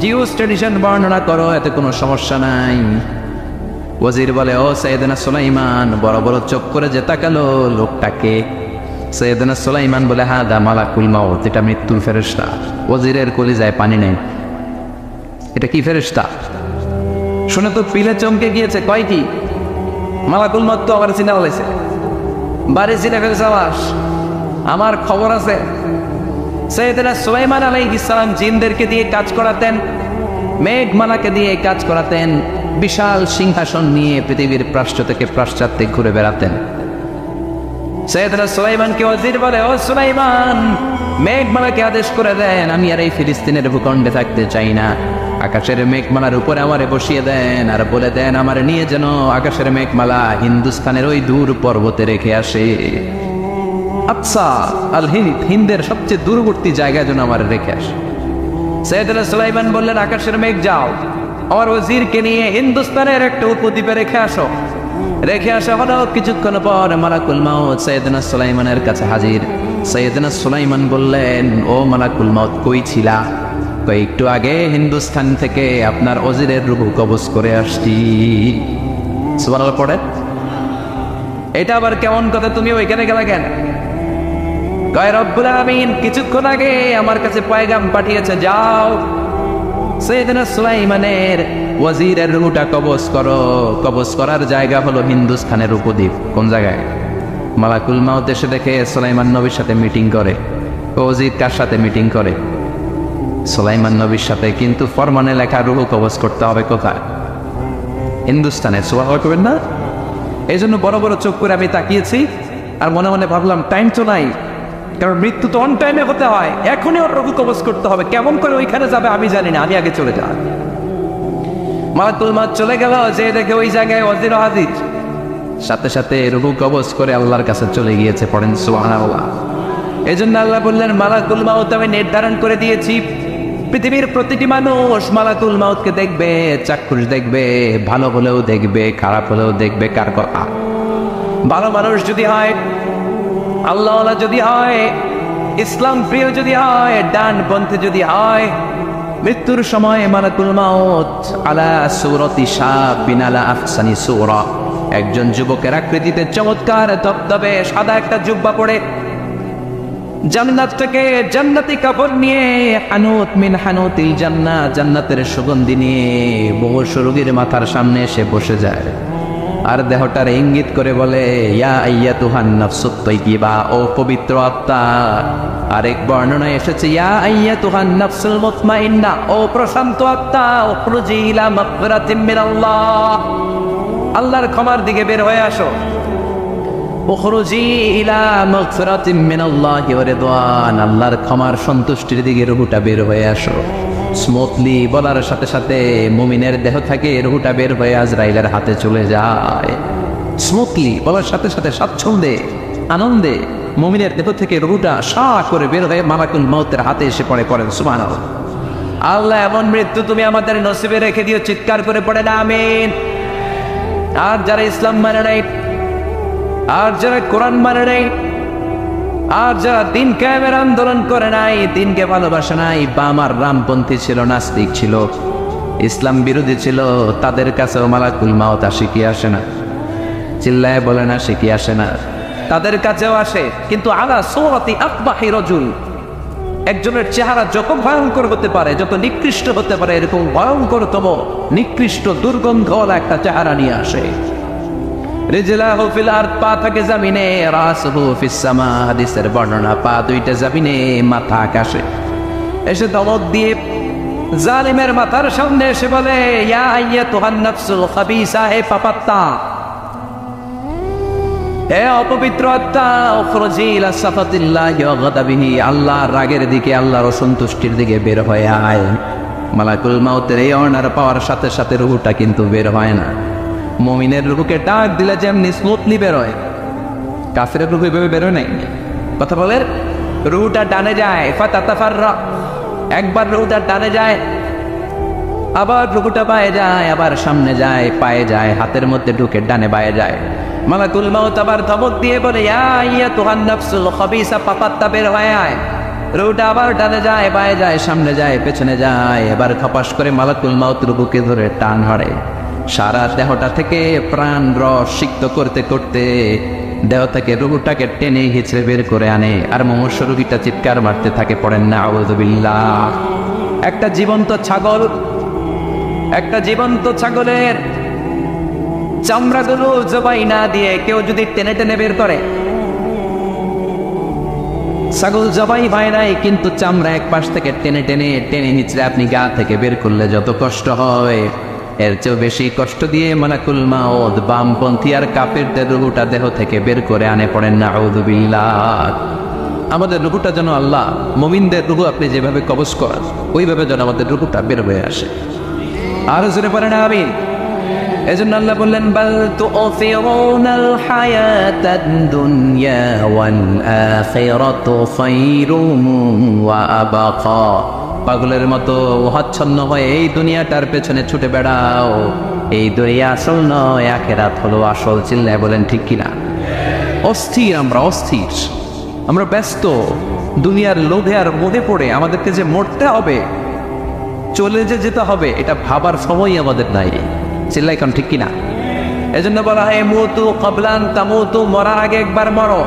জিউস ট্রেডিশন বর্ণনা করো, এতে কোনো সমস্যা নাই। ওয়াজির বলে, ও সাইয়েদনা সুলাইমান, বড় বড় চোখ করে যে তাকালো লোকটাকে? সাইয়েদনা সুলাইমান বলে, হাদা মালাকুল মাউত, এটা মৃত্যুর ফেরেশতা। ওয়াজিরের কলিজায় পানি নেই। এটা কি ফেরেশতা? শুনে তো পিলে চমকে গিয়েছে। কয় কি? মালাকুল মাউত তো আমার চিনা বলেছে, বাড়ি চিনে ফেলেছে। আমার খবর আছে। সাইয়েদনা সুলাইমান আলাইহিস সালাম জিনদেরকে দিয়ে কাজ করাতেন, মেঘমালাকে দিয়ে কাজ করাতেন, বিশাল সিংহাসন নিয়ে পৃথিবীর প্রাচ্য থেকে পাশ্চাত্যে ঘুরে বেড়াতেন। সাইয়েদনা সুলাইমানকে ওয়াজির বলে, ও সুলাইমান, মেঘমালাকে আদেশ করে দেন, আমি আর এই ফিলিস্তিনের ভূখণ্ডে থাকতে চাই না। আকাশের মেঘমালার উপরে আমারে বসিয়ে দেন, আর বলে দেন আমার নিয়ে যেন আকাশের মেঘমালা হিন্দুস্তানের ওই দূর পর্বতে রেখে আসে। আচ্ছা, আল হিন্দ, হিন্দের সবচেয়ে দূরবর্তী জায়গায় যেন আমার রেখে আসে। সাইয়েদনা সুলাইমান বললেন, আকাশের মেঘ যাও, আমার ওয়াজিরকে নিয়ে হিন্দুস্তানের একটা উপদ্বীপে রেখে আসো। রেখে আসা হলো। কিছুক্ষণ পর মালাকুল মাউত সাইয়েদনা সুলাইমানের কাছে হাজির। সাইয়েদনা সুলাইমান বললেন, ও মালাকুল মাউত, কই ছিলা? একটু আগে হিন্দুস্তান থেকে আপনার ওয়াজিরের রূহ কবজ করে আসছি। সুবহানাল্লাহ পড়ে। এটা আবার কেমন কথা, তুমি ওইখানে গেলা কেন? কয় রব্বুল আলামিন কিছুক্ষণ আগে আমার কাছে পয়গাম পাঠিয়েছে, যাও সাইয়েদনা সুলাইমানের ওয়াজিরের রূহটা কবজ করো। কবজ করার জায়গা হলো হিন্দুস্তানের উপদ্বীপ। কোন জায়গায়? মালাকুল মাউত এসে দেখে সুলাইমান নবীর সাথে মিটিং করে। ওয়াজির কার সাথে মিটিং করে? সুলাইমান নবীর সাথে। কিন্তু ফরমানে লেখা রূহ কবজ করতে হবে কোথায়? হিন্দুস্তানে। সুবহানাল্লাহ করবেন না? এই জন্য বড় বড় চোখ করে আমি তাকিয়েছি, আর মনে মনে ভাবলাম টাইম তো নাই, কারণ মৃত্যু তো অন টাইমে হতে হয়, এখনই ওর রূহ কবজ করতে হবে। কেমন করে ওইখানে যাবে আমি জানি না, আমি আগে চলে যাই। মালাকুল মাউত চলে গেল, যে দেখে ওই জায়গায় ওয়াজির হাজির। সাথে সাথে রূহ কবজ করে আল্লাহর কাছে চলে গিয়েছে। পড়েন সুবহানাল্লাহ। এই জন্য আল্লাহ বললেন, মালাকুল মাউত আমি নির্ধারণ করে দিয়েছি, পৃথিবীর প্রতিটি মানুষ মালাকুল মাউতকে দেখবে, চাক্ষুষ দেখবে, ভালো হলেও দেখবে, খারাপ হলেও দেখবে। কার কথা? ভালো মানুষ যদি হয়, আল্লাহওয়ালা যদি হয়, ইসলাম প্রিয় যদি হয়, ডানপন্থী যদি হয়, মৃত্যুর সময় মালাকুল মাউত আলা সূরাতি শাবিন আলা আহসানি সূরা, একজন যুবকের আকৃতিতে চমৎকার তবতবে সাদা একটা জুব্বা পরে জান্নাত থেকে জান্নাতি কাপড় নিয়ে হানুত মিন হানুতিল জান্নাত, জান্নাতের সুগন্ধি নিয়ে বহু রোগীর মাথার সামনে এসে বসে যায় আর দেহটার ইঙ্গিত করে বলে, ইয়া আইয়াতুহান নাফসুত তাইয়্যিবা, ও পবিত্র আত্মা। আরেক বর্ণনায় এসেছে, ইয়া আইয়াতুহান নাফসুল মুতমাইন্না, ও প্রশান্ত আত্মা, উখরুজি ইলা মাগফিরাতিম মিনাল্লাহ, আল্লাহর ক্ষমার দিকে বের হয়ে আসো। উখরুজি ইলা মাগফিরাতিম মিনাল্লাহি ওয়া রিদওয়ান, আল্লাহর ক্ষমার সন্তুষ্টির দিকে রুহুটা বের হয়ে আসো। স্মুথলি বলার সাথে সাথে মুমিনের দেহ থেকে রুহুটা বের হয়ে আজরাইলের হাতে চলে যায়। স্মুথলি বলার সাথে সাথে স্বাচ্ছন্দ্যে আনন্দে মুমিনের দেহ থেকে রুহুটা সা করে বের হয়ে মালাকুল মউতের হাতে এসে পড়ে। পড়েন সুবহানাল্লাহ। আল্লাহ এমন মৃত্যু তুমি আমাদের নসিবে রেখে দিও, চিৎকার করে পড়েন আমিন। আর যারা ইসলাম মানে নাই, আর যারা কোরআন মানে নাই, আর যারা দিন কায়েমের আন্দোলন করে নাই, দিনকে ভালোবাসে নাই, বাম আর রামপন্থী ছিল, নাস্তিক ছিল, ইসলাম বিরোধী ছিল, তাদের কাছেও মালাকুল মাউত আসে কি আসে না? চিল্লায় বলে না, সে কি আসে না? তাদের কাছেও আসে, কিন্তু আলা সূরাতি আকবাহি রাজুল, একজনের চেহারা যত ভয়ঙ্কর হতে পারে, যত নিকৃষ্ট হতে পারে, এরকম ভয়ঙ্করতম নিকৃষ্ট দুর্গন্ধওয়ালা একটা চেহারা নিয়ে আসে। রিজলাহু ফিল আরদ, পা থাকে জমিনে, রাসুহু ফিস সামা, হাদিসের বর্ণনা, পা দুইটা জমিনে, মাথা আকাশে। এসে দমক দিয়ে জালিমের মাথার সামনে এসে বলে, ইয়া আইয়াতুহান নাফসুল খাবিসা, হে পাপাত্তা, হে অপবিত্র আত্মা, উখরুজি ইলা সাফাতিল্লাহি ওয়া গাদাবিহি, আল্লাহর রাগের দিকে, আল্লাহর অসন্তুষ্টির দিকে বের হয়ে আয়। মালাকুল মাউতের এই অর্ডার পাওয়ার সাথে সাথে রুহুটা কিন্তু বের হয় না। মুমিনের রুহুকে ডাক দিলে যেমনি স্মুথলি বের হয়, কাফিরের রুহু এভাবে বের হয় নাই। কথা বলে, রুহুটা ডানে যায়, ফাতাতাফাররা, একবার রুহুটা ডানে যায়, আবার রুহুটা বায়ে যায়, আবার সামনে যায়, পায়ে যায়, হাতের মধ্যে ঢুকে ডানে বায়ে যায়। মালাকুল মাউত আবার ধমক দিয়ে বলে, ইয়া আইয়াতুহান নাফসুল খাবিসা, পাপাত্তা, বের হয়ে আয়। রুহুটা আবার ডানে যায়, বায়ে যায়, সামনে যায়, পেছনে যায়। এবার খপাস করে মালাকুল মাউত রুহুকে ধরে টান হারে। সারা দেহটা থেকে প্রাণ রস সিক্ত করতে করতে দেহ থেকে রুহুটাকে টেনে হিচড়ে বের করে আনে। আর মুমূর্ষ রোগীটা চিৎকার মারতে থাকে, পড়েন না আউযু বিল্লাহ। একটা জীবন্ত ছাগল, একটা জীবন্ত ছাগলের চামড়াগুলো জবাই না দিয়ে কেউ যদি টেনে টেনে বের করে, ছাগল জবাই হয় নাই কিন্তু চামড়া এক পাশ থেকে টেনে টেনে টেনে হিচড়ে আপনি গা থেকে বের করলে যত কষ্ট হয়, এর চেয়েও বেশি কষ্ট দিয়ে মালাকুল মাউত বামপন্থী আর কাফেরদের রুহুটা দেহ থেকে বের করে আনে। পড়েন না আউযু বিল্লাহ। আমাদের রুহুটা যেন আল্লাহ, মুমিনদের রুহু আপনি যেভাবে কবজ করেন, ওইভাবে যেন আমাদের রুহুটা বের হয়ে আসে। আর জোরে পড়েন আমিন। এজন্য আল্লাহ বললেন, বাল তু'থিরুনাল হায়াতাদ দুনিয়া ওয়াল আখিরাতু খায়রুম ওয়া আবকা। পাগলের মতো হচ্ছন্ন হয়ে এই দুনিয়াটার পেছনে ছুটে বেড়াও, এই দুনিয়া আসল নয়, আখিরাত হলো আসল। চিল্লায় বলেন ঠিক কিনা? অস্থির, আমরা অস্থির, আমরা ব্যস্ত দুনিয়ার লোভে আর মোহে পড়ে আমাদেরকে যে মরতে হবে, চলে যে যেতে হবে, এটা ভাবার সময় আমাদের নাই। চিল্লাই কারণ ঠিক কিনা? এজন্য বলা হয় মুতু ক্বাবলা আন তামুতু, মরার আগে একবার মরো।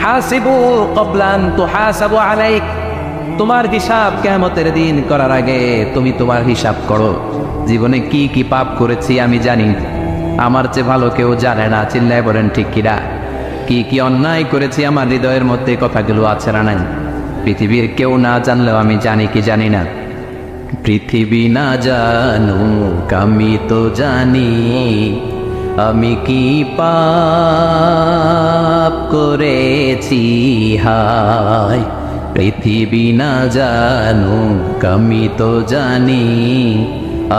হাসিবু ক্বাবলা আন তুহাসাবু আলাইক, তোমার হিসাব কিয়ামতের দিন করার আগে তুমি তোমার হিসাব করো। জীবনে কি কি পাপ করেছি আমি জানি, আমার চেয়ে ভালো কেউ জানে না। চিল্লায় বলেন ঠিক কিনা? কি কি অন্যায় করেছি আমার হৃদয়ের মধ্যে কথাগুলো আছে না নাই? পৃথিবীর কেউ না জানলেও আমি জানি কি জানি না? পৃথিবী না জানুক আমি তো জানি, আমি কি পাপ করেছি হায়। পৃথিবী না জানুক আমি তো জানি,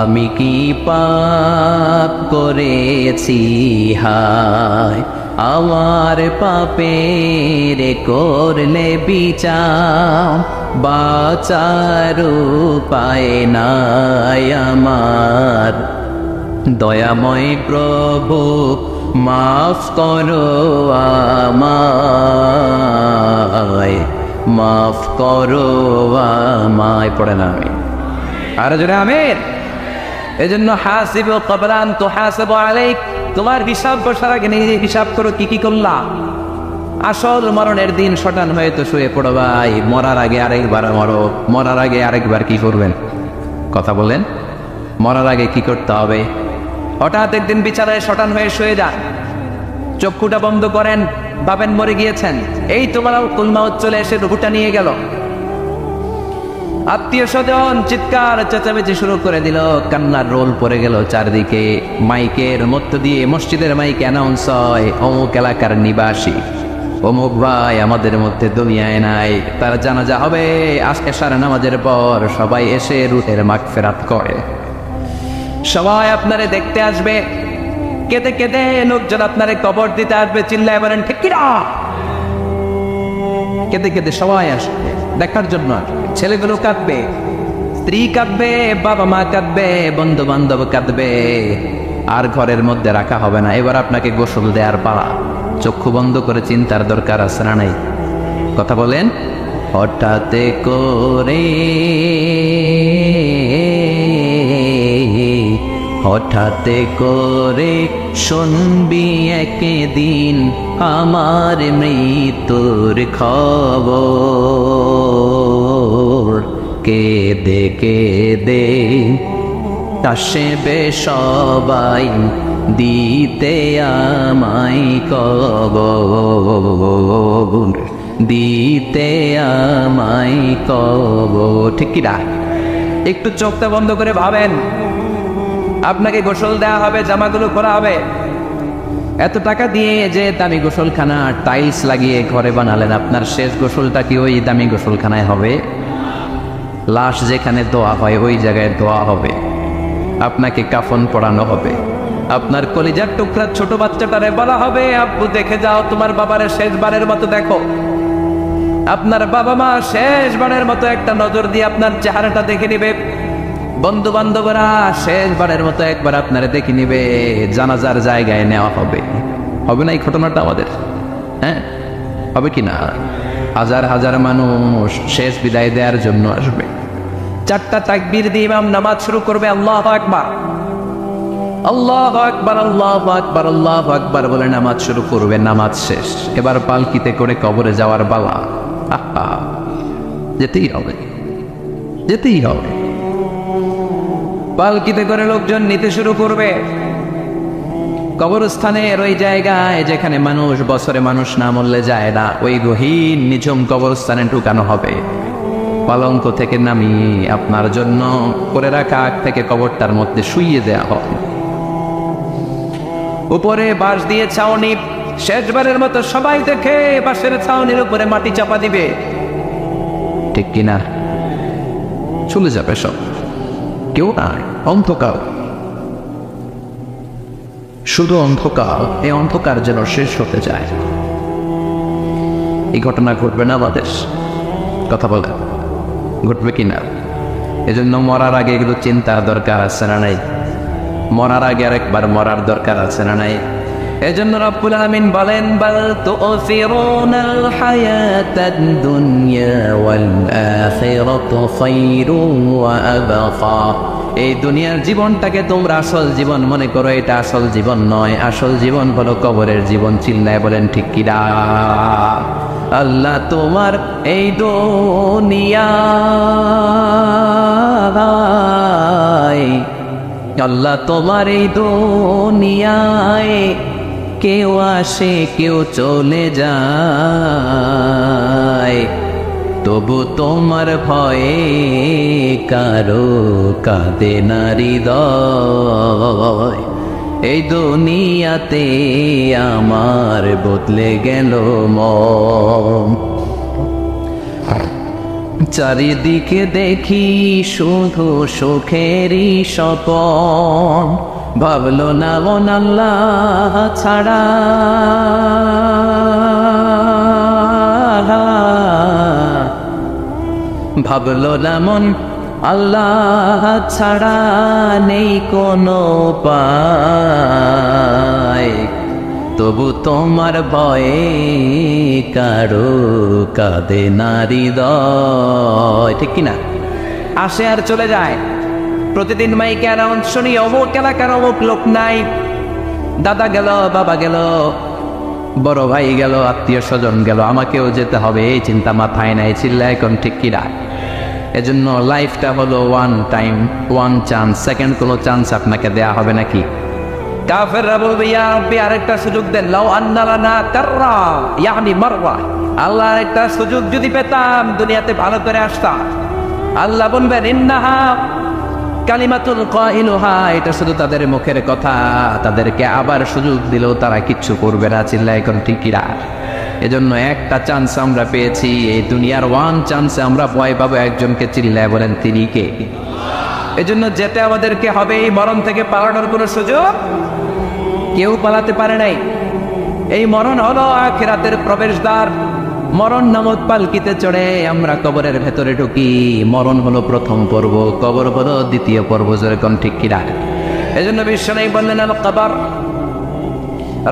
আমি কি পাপ করেছি হায়। আমার পাপের করলে বিচার, বাঁচার উপায় নাই আমার। দয়াময় প্রভু মাফ করো আমায়, মাফ করো আমায়। পড়ে না আমি আর জোরে আমিন। এজন্য হাসিবু ক্বাবলা আন তুহাসাবু আলাইক, তোমার হিসাব বসার আগে নিজে হিসাব করো কি কি করলা। আসল মরণের দিন শটান হয়ে তো শুয়ে পড়ো ভাই, মরার আগে আরেকবার মরো। মরার আগে আরেকবার কি করবেন কথা বলেন? মরার আগে কি করতে হবে? হঠাৎ একদিন বিছানায় শটান হয়ে শুয়ে যান, চক্ষুটা বন্ধ করেন, ভাবেন মরে গিয়েছেন, এই তোমার কুলমাউত চলে এসে রুহুটা নিয়ে গেল। আত্মীয় স্বজন চিৎকার চেঁচামেচি শুরু করে দিল, কান্নার রোল পড়ে গেল চারদিকে। মাইকের মধ্য দিয়ে, মসজিদের মাইকে অ্যানাউন্স হয়, অমুক এলাকার নিবাসী অমুক ভাই আমাদের মধ্যে দুনিয়ায় নাই, তার জানাজা হবে আজকে সারা নামাজের পর। সবাই এসে রুহের মাগফিরাত করে, সবাই আপনারে দেখতে আসবে, কেঁদে কেঁদে লোকজন আপনারে কবর দিতে আসবে। চিল্লায় বলেন ঠিক কিনা? কেঁদে কেঁদে সবাই আসবে দেখার জন্য। ছেলেগুলো কাঁদবে, স্ত্রী কাঁদবে, বাবা মা কাঁদবে, বন্ধু বান্ধব কাঁদবে, আর ঘরের মধ্যে রাখা হবে না। এবার আপনাকে গোসল দেওয়ার পালা। চক্ষু বন্ধ করে চিন্তার দরকার আছে না নাই? কথা বলেন। হঠাৎ করে, হঠাৎ করে শুনবি একদিন আমার মৃত্যুর খবর। কেঁদে কেঁদে আসবে সবাই দিতে আমায় কবর, দিতে আমায় কবর। ঠিক কি না? একটু চোখটা বন্ধ করে ভাবেন, আপনাকে গোসল দেওয়া হবে, জামাগুলো পরা হবে। এত টাকা দিয়ে যে দামি গোসলখানা টাইলস লাগিয়ে ঘরে বানালেন, আপনার শেষ গোসলটা কি ওই দামি গোসলখানায় হবে? লাশ যেখানে দোয়া হয় ওই জায়গায় দোয়া হবে, আপনাকে কাফন পরানো হবে। আপনার কলিজার টুকরা ছোট বাচ্চাটারে বলা হবে, আব্বু দেখে যাও তোমার বাবারে শেষবারের মতো দেখো। আপনার বাবা মা শেষবারের মতো একটা নজর দিয়ে আপনার চেহারাটা দেখে নিবে। বন্ধু বান্ধবরা শেষবারের মতো একবার আপনারা দেখে নিবে। জানাজার জায়গায় নেওয়া হবে। হবে না এই ঘটনাটা আমাদের? হ্যাঁ, হবে কি না? হাজার হাজার মানুষ শেষ বিদায় দেওয়ার জন্য আসবে। চারটা তাকবীর দিয়ে ইমাম নামাজ শুরু করবে, আল্লাহু আকবার, আল্লাহু আকবার, আল্লাহু আকবার, আল্লাহু আকবার বলে নামাজ শুরু করবে। নামাজ শেষ, এবার পালকিতে করে কবরে যাওয়ার পালা। আহা, যেতেই হবে, যেতেই হবে। পালকিতে করে লোকজন নিতে শুরু করবে। কবরস্থানের ওই জায়গায় যেখানে মানুষ বছরে মানুষ না মরলে যায় না, ওই গহীন নিঝুম কবরস্থানে ঢুকানো হবে। পালঙ্ক থেকে নামিয়ে আপনার জন্য করে রাখা আগ থেকে কবরটার মধ্যে শুইয়ে দেয়া হবে। উপরে বাঁশ দিয়ে ছাউনি, শেষবারের মতো সবাই দেখে বাঁশের ছাউনির উপরে মাটি চাপা দিবে। ঠিক কিনা? চলে যাবে সব, কেউ নাই, অন্ধকার, শুধু অন্ধকার। এই অন্ধকার যেন শেষ হতে যায়। এই ঘটনা ঘটবে না আমাদের? কথা বলে ঘটবে কিনা? এজন্য মরার আগে এগুলো চিন্তার দরকার আছে না নাই? মরার আগে আরেকবার মরার দরকার আছে না নাই? এজন্য রব্বুল আলামিন বলেন, বাল তুসিরুনাল হায়াতাদ দুনিয়া ওয়াল আখিরাতু খায়রুন ওয়া আবকা। এই দুনিয়ার জীবনটাকে তোমরা আসল জীবন মনে করো, এটা আসল জীবন নয়। আসল জীবন হলো কবরের জীবন। চিল্লায় বলেন ঠিক কি না? আল্লাহ তোমার এই দুনিয়ায়, আল্লাহ তোমার এই দুনিয়ায় কেউ আসে কেউ চলে যায়, তবু তোমার ভয়ে কারো কাঁদে না হৃদয়। এই দুনিয়াতে আমার বদলে গেল মন। চারিদিকে দেখি শুধু সুখেরই স্বপন, ভাবলো না মন আল্লাহ ছাড়া, ভাবলো না মন আল্লাহ ছাড়া নেই কোনো উপায়, তবু তোমার ভয়ে কারো কাঁদে না হৃদয়। ঠিক কিনা? আসে আর চলে যায়। প্রতিদিন মাইকে অ্যানাউন্স শুনি, অমুক এলাকার অমুক লোক নাই, দাদা গেল, বাবা গেল, বড় ভাই গেল, আত্মীয় স্বজন গেল, আমাকেও যেতে হবে, এই চিন্তা মাথায় নাই, চিল্লা এখন ঠিক কিনা? এজন্য লাইফটা হলো one time, one chance, second কোনো চান্স আপনাকে দেয়া হবে নাকি? কাফেররা বলবে ইয়া রাব্বি আরেকটা সুযোগ দেন, লাউ আন্না লানা কাররা ইয়ানি মাররা, আল্লাহ আরেকটা সুযোগ যদি পেতাম দুনিয়াতে ভালো করে আসতাম। আল্লাহ বলবেন ইন্নাহা কালিমাতুল কাইলুহা, এটা শুধু তাদের মুখের কথা, তাদেরকে আবার সুযোগ দিলেও তারা কিচ্ছু করবে না, চিল্লা এখন ঠিক কিনা? এজন্য একটা চান্স আমরা পেয়েছি, এই দুনিয়ার ওয়ান চান্সে আমরা ভয় পাবো একজনকে, চিল্লায় বলেন তিনি কে? এজন্য যেতে আমাদেরকে হবে, এই মরণ থেকে পালানোর কোনো সুযোগ কেউ পালাতে পারে নাই। এই মরণ হলো আখিরাতের প্রবেশদ্বার। মরণ নামক পালকিতে চড়ে আমরা কবরের ভেতরে ঢুকি। মরণ হলো প্রথম পর্ব, কবর হলো দ্বিতীয় পর্ব, যেরকম ঠিক কিনা? এজন্য বিশ্বনবী বললেন আল কবর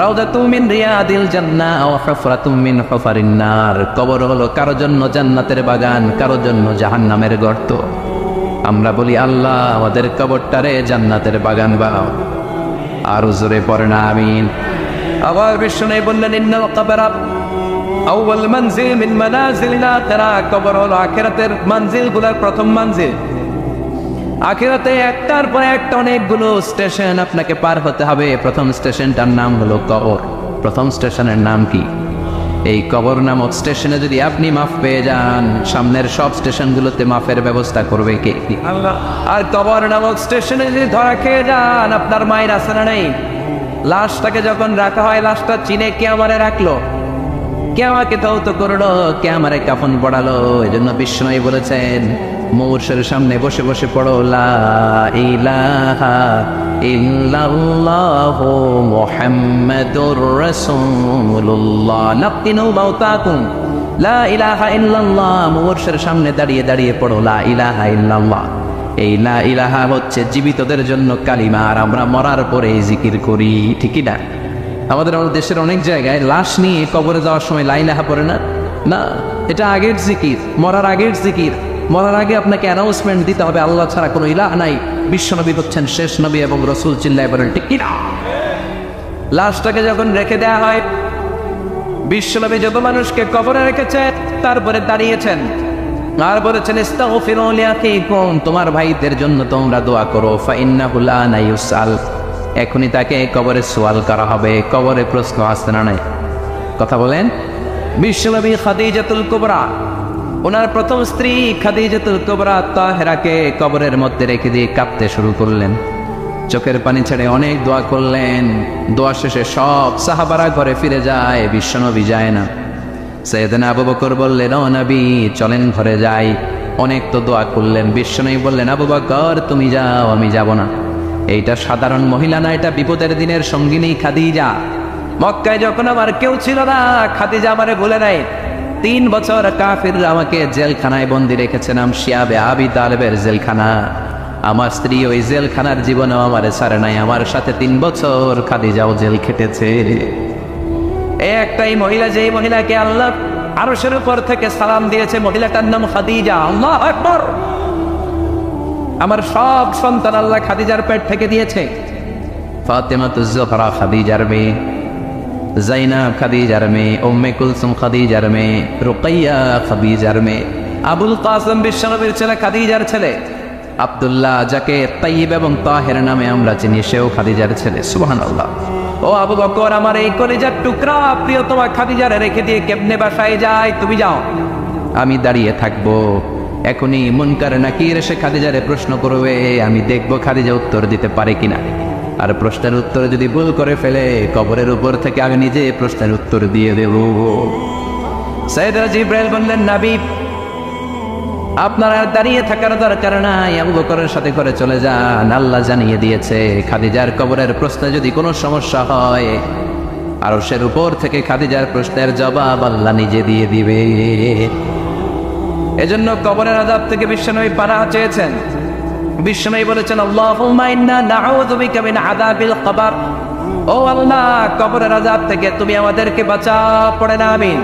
রাউদাতুম মিন রিয়াদিল জান্নাহ ওয়া হুফরাতুম মিন হুফারিন নার। কবর হলো কারো জন্য জান্নাতের বাগান, কারো জন্য জাহান্নামের গর্ত। আমরা বলি আল্লাহ আমাদের কবরটারে জান্নাতের বাগান বানাও। আর জোরে পড়ে না আমিন। আবার বিশ্বনবী বললেন ইন্নাল কবরা আউয়াল মানজিল মিন মানাজিলিল আখিরা। কবর হলো আখিরাতের মানজিলগুলোর প্রথম মানজিল। আখিরাতে একটার পর একটা অনেকগুলো স্টেশন আপনাকে পার হতে হবে। প্রথম স্টেশনটার নাম হলো কবর। প্রথম স্টেশনের নাম কি? এই কবর নামক স্টেশনে যদি আপনি মাফ পেয়ে যান, সামনের সব স্টেশনগুলোতে মাফের ব্যবস্থা করবে কে? আল্লাহ। আর কবর নামক স্টেশনে যদি ধরা খেয়ে যান, আপনার মায়ের আছে না নেই? লাশটাকে যখন রাখা হয়, লাশটা চিনে কে আমারে রাখলো, কে আমাকে ধৌত করলো, কে আমারে কাফন পড়ালো। এজন্য বিষ্ণু বলেছেন মৌর্ষের সামনে বসে বসে পড়ো লা ইলাহা ইল্লাল্লাহু মুহাম্মাদুর রাসূলুল্লাহ লাকিনু মাউতাকুম। লা ইলাহা ইল্লাল্লাহ, মৌর্ষের সামনে দাঁড়িয়ে দাঁড়িয়ে পড়ো লা ইলাহা ইল্লাল্লাহ। এই লা ইলাহা হচ্ছে জীবিতদের জন্য কালিমা, আর আমরা মরার পরে জিকির করি, ঠিকই না? আমাদের দেশের অনেক জায়গায় লাশ নিয়ে কবরে যাওয়ার সময় লা ইলাহা পড়ে না। না, এটা আগের জিকির, মরার আগের জিকির। মরার আগে আপনাকে অ্যানাউন্সমেন্ট দিতে হবে আল্লাহ ছাড়া কোনো ইলাহ নাই, বিশ্বনবী হচ্ছেন শেষ নবী এবং রসুল, চিল্লায় বলেন ঠিক কি না? লাশটাকে যখন রেখে দেয়া হয়, বিশ্বনবী যত মানুষকে কবরে রেখেছে তারপরে দাঁড়িয়েছেন আর বলেছেন ইস্তাগফিরু লিআখিকুম, তোমার ভাইদের জন্য তোমরা দোয়া করো, ফাইন্নাহু লা ইউসাল, এখনই তাকে কবরে সওয়াল করা হবে। কবরে প্রশ্ন আসছে না নাই? কথা বলেন। বিশ্বনবী খাদিজাতুল কুবরা, ওনার প্রথম স্ত্রী খাদিজাতুল কুবরা তাহেরাকে কবরের মধ্যে রেখে দিয়ে কাঁদতে শুরু করলেন, চোখের পানি ছেড়ে অনেক দোয়া করলেন। দোয়া শেষে সব সাহাবারা ঘরে ফিরে যায়, বিশ্বনবী যায় না। সাইয়েদনা আবু বকর বললেন ও নবী চলেন ঘরে যাই। অনেক তো দোয়া করলেন, বিশ্বনবী বললেন আবু বকর তুমি যাও, আমি যাব না। এইটা সাধারণ মহিলা না, এটা বিপদের দিনের সঙ্গিনী খাদিজা। মক্কায় যখন আমার কেউ ছিল না, খাদিজা আমারে বলে নাই। 3 বছর কাফিররা আমাকে জেলখানায় বন্দি রেখেছিলাম, শিয়াবে আবি তালেবের জেলখানা। আমার স্ত্রী ওই জেলখানার জীবনেও আমারে ছাড়ে নাই, আমার সাথে 3 বছর খাদিজাও জেল খেটেছে। একটাই মহিলা, যেই মহিলাকে আল্লাহ আরশের উপর থেকে সালাম দিয়েছে, মহিলাটার নাম খাদিজা। আল্লাহু আকবার। আমার সব সন্তান আল্লাহ খাদিজার পেট থেকে দিয়েছে। ফাতেমাতুজ জোহরা খাদিজার মেয়ে, জাইনাব খাদিজার মেয়ে, উম্মে কুলসুম খাদিজার মেয়ে, রুকাইয়া খাদিজার মেয়ে, আবুল কাসেম বিশ্বনবীর ছেলে খাদিজার ছেলে, আব্দুল্লাহ যাকে তাইয়্যিব এবং তাহের নামে আমরা চিনি, সেও খাদিজার ছেলে। সুবহানাল্লাহ। ও আবু বকর, আমার এই কলিজার টুকরা প্রিয়তমা খাদিজারে রেখে দিয়ে কেমনে বাসায় যায়? তুমি যাও, আমি দাঁড়িয়ে থাকবো। এখনই মুনকার নাকির এসে খাদিজারে প্রশ্ন করবে, আমি দেখবো খাদিজা উত্তর দিতে পারে কিনা। আর প্রশ্নের উত্তর যদি ভুল করে ফেলে, কবরের উপর থেকে আমি নিজে প্রশ্নের উত্তর দিয়ে দেব। সাইয়েদনা জিবরাইল বললেন নবী আপনার আর দাঁড়িয়ে থাকার দরকার নাই, আবু বকরের সাথে করে চলে যান। আল্লাহ জানিয়ে দিয়েছে খাদিজার কবরের প্রশ্নে যদি কোনো সমস্যা হয়, আরশের উপর থেকে খাদিজার প্রশ্নের জবাব আল্লাহ নিজে দিয়ে দিবে। এজন্য কবরের আযাব থেকে বিশ্বনবী পানাহ চেয়েছেন। বিশ্বনবী বলেছেন আল্লাহুম্মা ইন্না নাউযু বিকা মিন আযাবিল কবর। ও আল্লাহ, কবরের আযাব থেকে তুমি আমাদেরকে বাঁচাও, পড়ে না আমিন।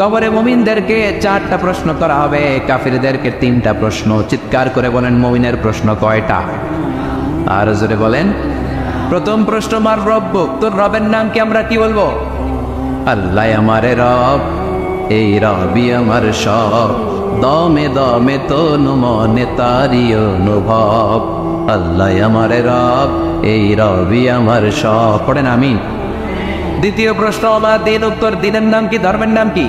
কবরে মুমিনদেরকে 4টা প্রশ্ন করা হবে, কাফিরদেরকে 3টা প্রশ্ন। চিৎকার করে বলেন মুমিনের প্রশ্ন কয়টা? আর জোরে বলেন। প্রথম প্রশ্ন মার রব্বুক, তোর রবের নাম কি? আমরা কি বলবো? আল্লাহ আমারে রব, এই রবি আমার সব, দমে দমে তনু মনে তারি অনুভব। আল্লাহ আমারে রব, এই রবি আমার সব। পড়েন আমিন। দ্বিতীয় প্রশ্ন, আমার দিন উত্তর, দিনের নাম কি, ধর্মের নাম কি?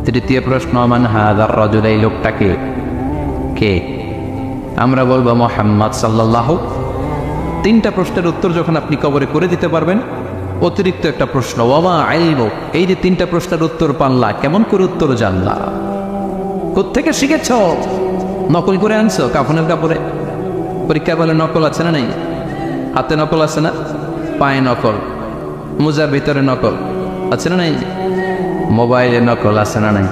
তৃতীয় প্রশ্ন, মান হাযার রাজুল, এই লোকটাকে কে? আমরা বলবো মুহাম্মদ সাল্লাল্লাহু। তিনটা প্রশ্নের উত্তর যখন আপনি কবরে করে দিতে পারবেন, অতিরিক্ত একটা প্রশ্ন, ওয়ামা ইলমু, এই যে তিনটা প্রশ্নের উত্তর পানলা, কেমন করে উত্তর জানলা? কোত্থেকে শিখেছ? নকল করে আনছো কাফনের কাপড়ে? পরীক্ষা বলে নকল আছে না নাই? হাতে নকল আছে না? পায়ে নকল, মোজার ভিতরে নকল আছে না নাই? মোবাইলে নকল আছে না নাই?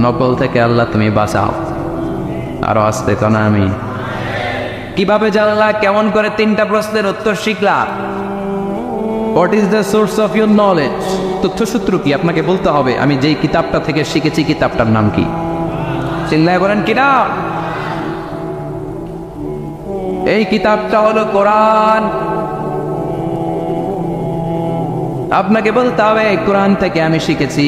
নকল থেকে আল্লাহ তুমি বাঁচাও। আরো আসতে কোন আমি। কিভাবে জানলা, কেমন করে তিনটা প্রশ্নের উত্তর শিখলা? What is the source of your knowledge? তথ্যসূত্র কি? আপনাকে বলতে হবে আমি যেই কিতাবটা থেকে শিখেছি কিতাবটার নাম কি। চিল্লায় বলেন কিতাব। এই কিতাবটা হলো কোরআন। আপনাকে বলতে হবে কোরআন থেকে আমি শিখেছি,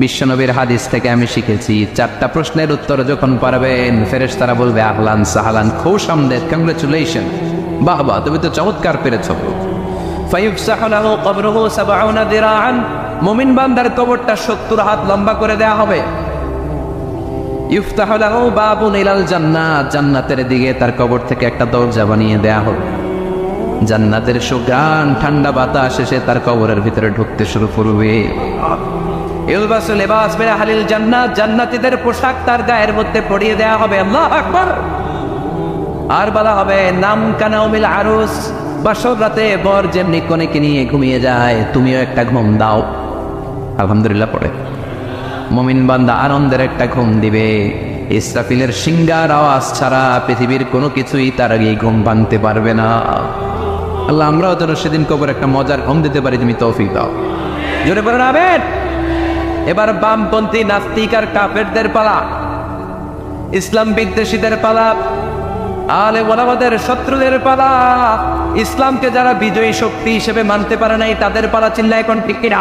বিশ্বনবীর হাদিস থেকে আমি শিখেছি। চারটা প্রশ্নের উত্তর যখন পারবেন, ফেরেশতারা বলবে আহলান সাহলান, খুশ আমদেদ, কংগ্রেচুলেশন, বাহ বাহ, তুমি তো চমৎকার পেরেছ। ফায়ুফসাহু লাহু কবরুহু ৭০ যিরাআন, মুমিন বান্দার কবরটা ৭০ হাত লম্বা করে দেয়া হবে। ইফতাহু লাহু বাবুন ইলাল জান্নাত, জান্নাতের দিকে তার কবর থেকে একটা দরজা বানিয়ে দেয়া হবে। জান্নাতের সুঘ্রাণ ঠান্ডা বাতাস এসে তার কবরের ভিতরে ঢুকতে শুরু করবে। ইলবাসু লিবাস মিন আহলিল জান্নাত, জান্নাতীদের পোশাক তার গায়ের মধ্যে পরিয়ে দেয়া হবে। আল্লাহু আকবার। আর বলা হবে নাম কানাউমিল আরুস, বাসর রাতে বর যেমনি কনেকে নিয়ে ঘুমিয়ে যায়, তুমিও একটা ঘুম দাও। আলহামদুলিল্লাহ পড়ে মুমিন বান্দা আনন্দের একটা ঘুম দিবে। ইসরাফিলের সিংগার আওয়াজ ছাড়া পৃথিবীর কোনো কিছুই তার আগে ঘুম ভাঙতে পারবে না। আল্লাহ আমরাও যেন সেদিন কবর একটা মজার ঘুম দিতে পারি, তুমি তৌফিক দাও। জোরে বলেন আমিন। এবার বামপন্থী নাস্তিক আর কাফেরদের পালা, ইসলাম বিদ্বেষীদের পালা, আলে ওলামাদের শত্রুদের পালা, ইসলামকে যারা বিজয়ী শক্তি হিসেবে মানতে পারে নাই তাদের পালা। চিল্লা এখন ঠিক কিনা?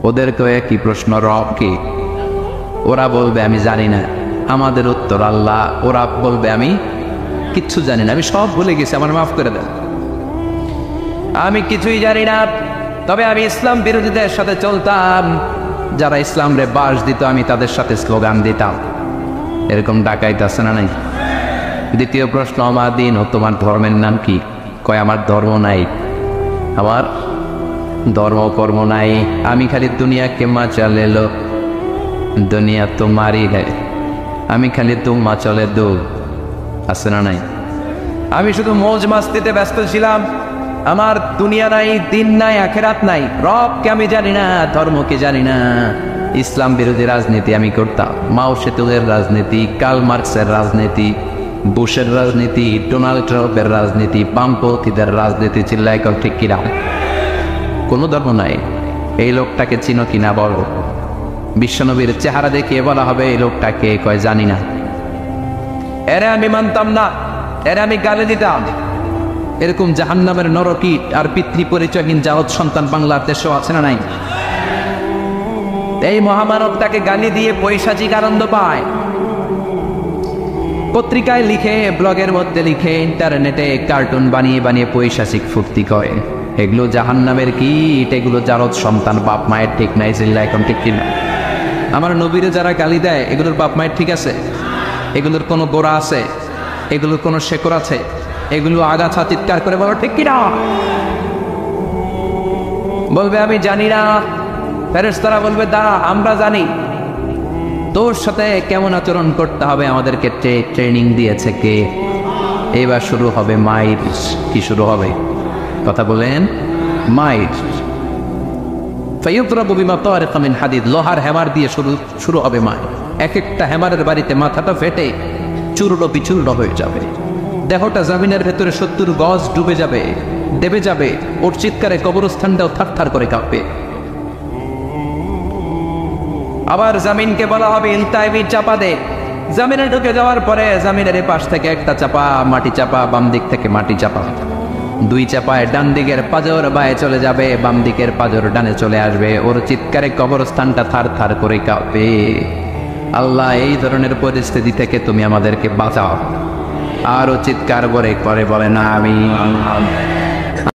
ওদেরকে একই প্রশ্ন, রব কি? ওরা বলবে আমি জানি না। আমাদের উত্তর আল্লাহ। ওরা বলবে আমি কিচ্ছু জানি না, আমি সব ভুলে গেছি, আমার মাফ করে দেন, আমি কিছুই জানি না। তবে আমি ইসলাম বিরোধীদের সাথে চলতাম, যারা ইসলাম রে বাস দিত আমি তাদের সাথে স্লোগান দিতাম। এরকম ডাকাইতে আছে না নাই? দ্বিতীয় প্রশ্ন, আমার দিন ও তোমার ধর্মের নাম কি? কয় আমার ধর্ম নাই, আমার ধর্ম কর্ম নাই, আমি খালি দুনিয়াকে মাচালে লো, দুনিয়া তোমারই है, আমি খালি তোমা চলে দো, আছে না নাই? আমি শুধু মৌজ মাস্তিতে ব্যস্ত ছিলাম, আমার দুনিয়া নাই, দিন নাই, আখেরাত নাই, রবকে আমি জানি না, ধর্মকে জানি না। ইসলাম বিরোধী রাজনীতি আমি করতাম, মাও সেতুদের রাজনীতি, কার্ল মার্কসের রাজনীতি, বুশের রাজনীতি, ডোনাল্ড ট্রাম্পের রাজনীতি, বামপন্থীদের রাজনীতি। চিল্লায় কর ঠিক কিনা? কোনো ধর্ম নাই। এই লোকটাকে চিনো কিনা বলো? বিশ্বনবীর চেহারা দেখিয়ে বলা হবে এই লোকটাকে, কয় জানি না। এরা আমি মানতাম না, এরা আমি গালি দিতাম। এরকম জাহান্নামের নরকীট আর পিতৃ পরিচয়হীন জাওয়াত সন্তান বাংলার দেশেও আছে না নাই? এই মহামানবটাকে গালি দিয়ে পৈশাচিক আনন্দ পায়। পত্রিকায় লিখে, ব্লগের মধ্যে লিখে, ইন্টারনেটে কার্টুন বানিয়ে বানিয়ে পৈশাচিক ফুর্তি করে। এগুলো জাহান্নামের কীট, এগুলো জারদ সন্তান, বাপ মায়ের ঠিক নাই। চিল্লা এখন ঠিক কিনা? আমার নবীরে যারা গালি দেয় এগুলোর বাপ মায়ের ঠিক আছে? এগুলোর কোনো গোড়া আছে? এগুলোর কোনো শেকড় আছে? এগুলো আগাছা চিৎকার করে বলো ঠিক কিনা? বলবে আমি জানি না। ফেরেশতারা বলবে দাঁড়া, আমরা জানি। তোর সাথে কেমন আচরণ করতে হবে আমাদেরকে ট্রেনিং দিয়েছে কে? এবার শুরু হবে মাইর। কি শুরু হবে? কথা বলেন। মাইর। ফায়ুদরাবু বিমা তারিকা মিন হাদিদ, লোহার হ্যামার দিয়ে শুরু হবে মাইর। এক একটা হ্যামারের বাড়িতে মাথাটা ফেটে চূর্ণ বিচূর্ণ হয়ে যাবে, দেহটা জমিনের ভেতরে ৭০ গজ ডুবে যাবে, দেবে যাবে। ওর চিৎকারে কবরস্থানটাও থারথার করে কাঁপবে। আবার জামিনকে বলা হবে ইলতাইবি, চাপা দে। জামিনে ঢুকে যাওয়ার পরে জামিনের পাশ থেকে একটা চাপা, মাটি চাপা, বাম দিক থেকে মাটি চাপা। দুই চাপায় ডান দিকের পাজর বায়ে চলে যাবে, বাম দিকের পাজর ডানে চলে আসবে। ওর চিৎকারে কবরস্থানটা থার থার করে কাঁপবে। আল্লাহ, এই ধরনের পরিস্থিতি থেকে তুমি আমাদেরকে বাঁচাও। আরো চিৎকার করে বলে না আমি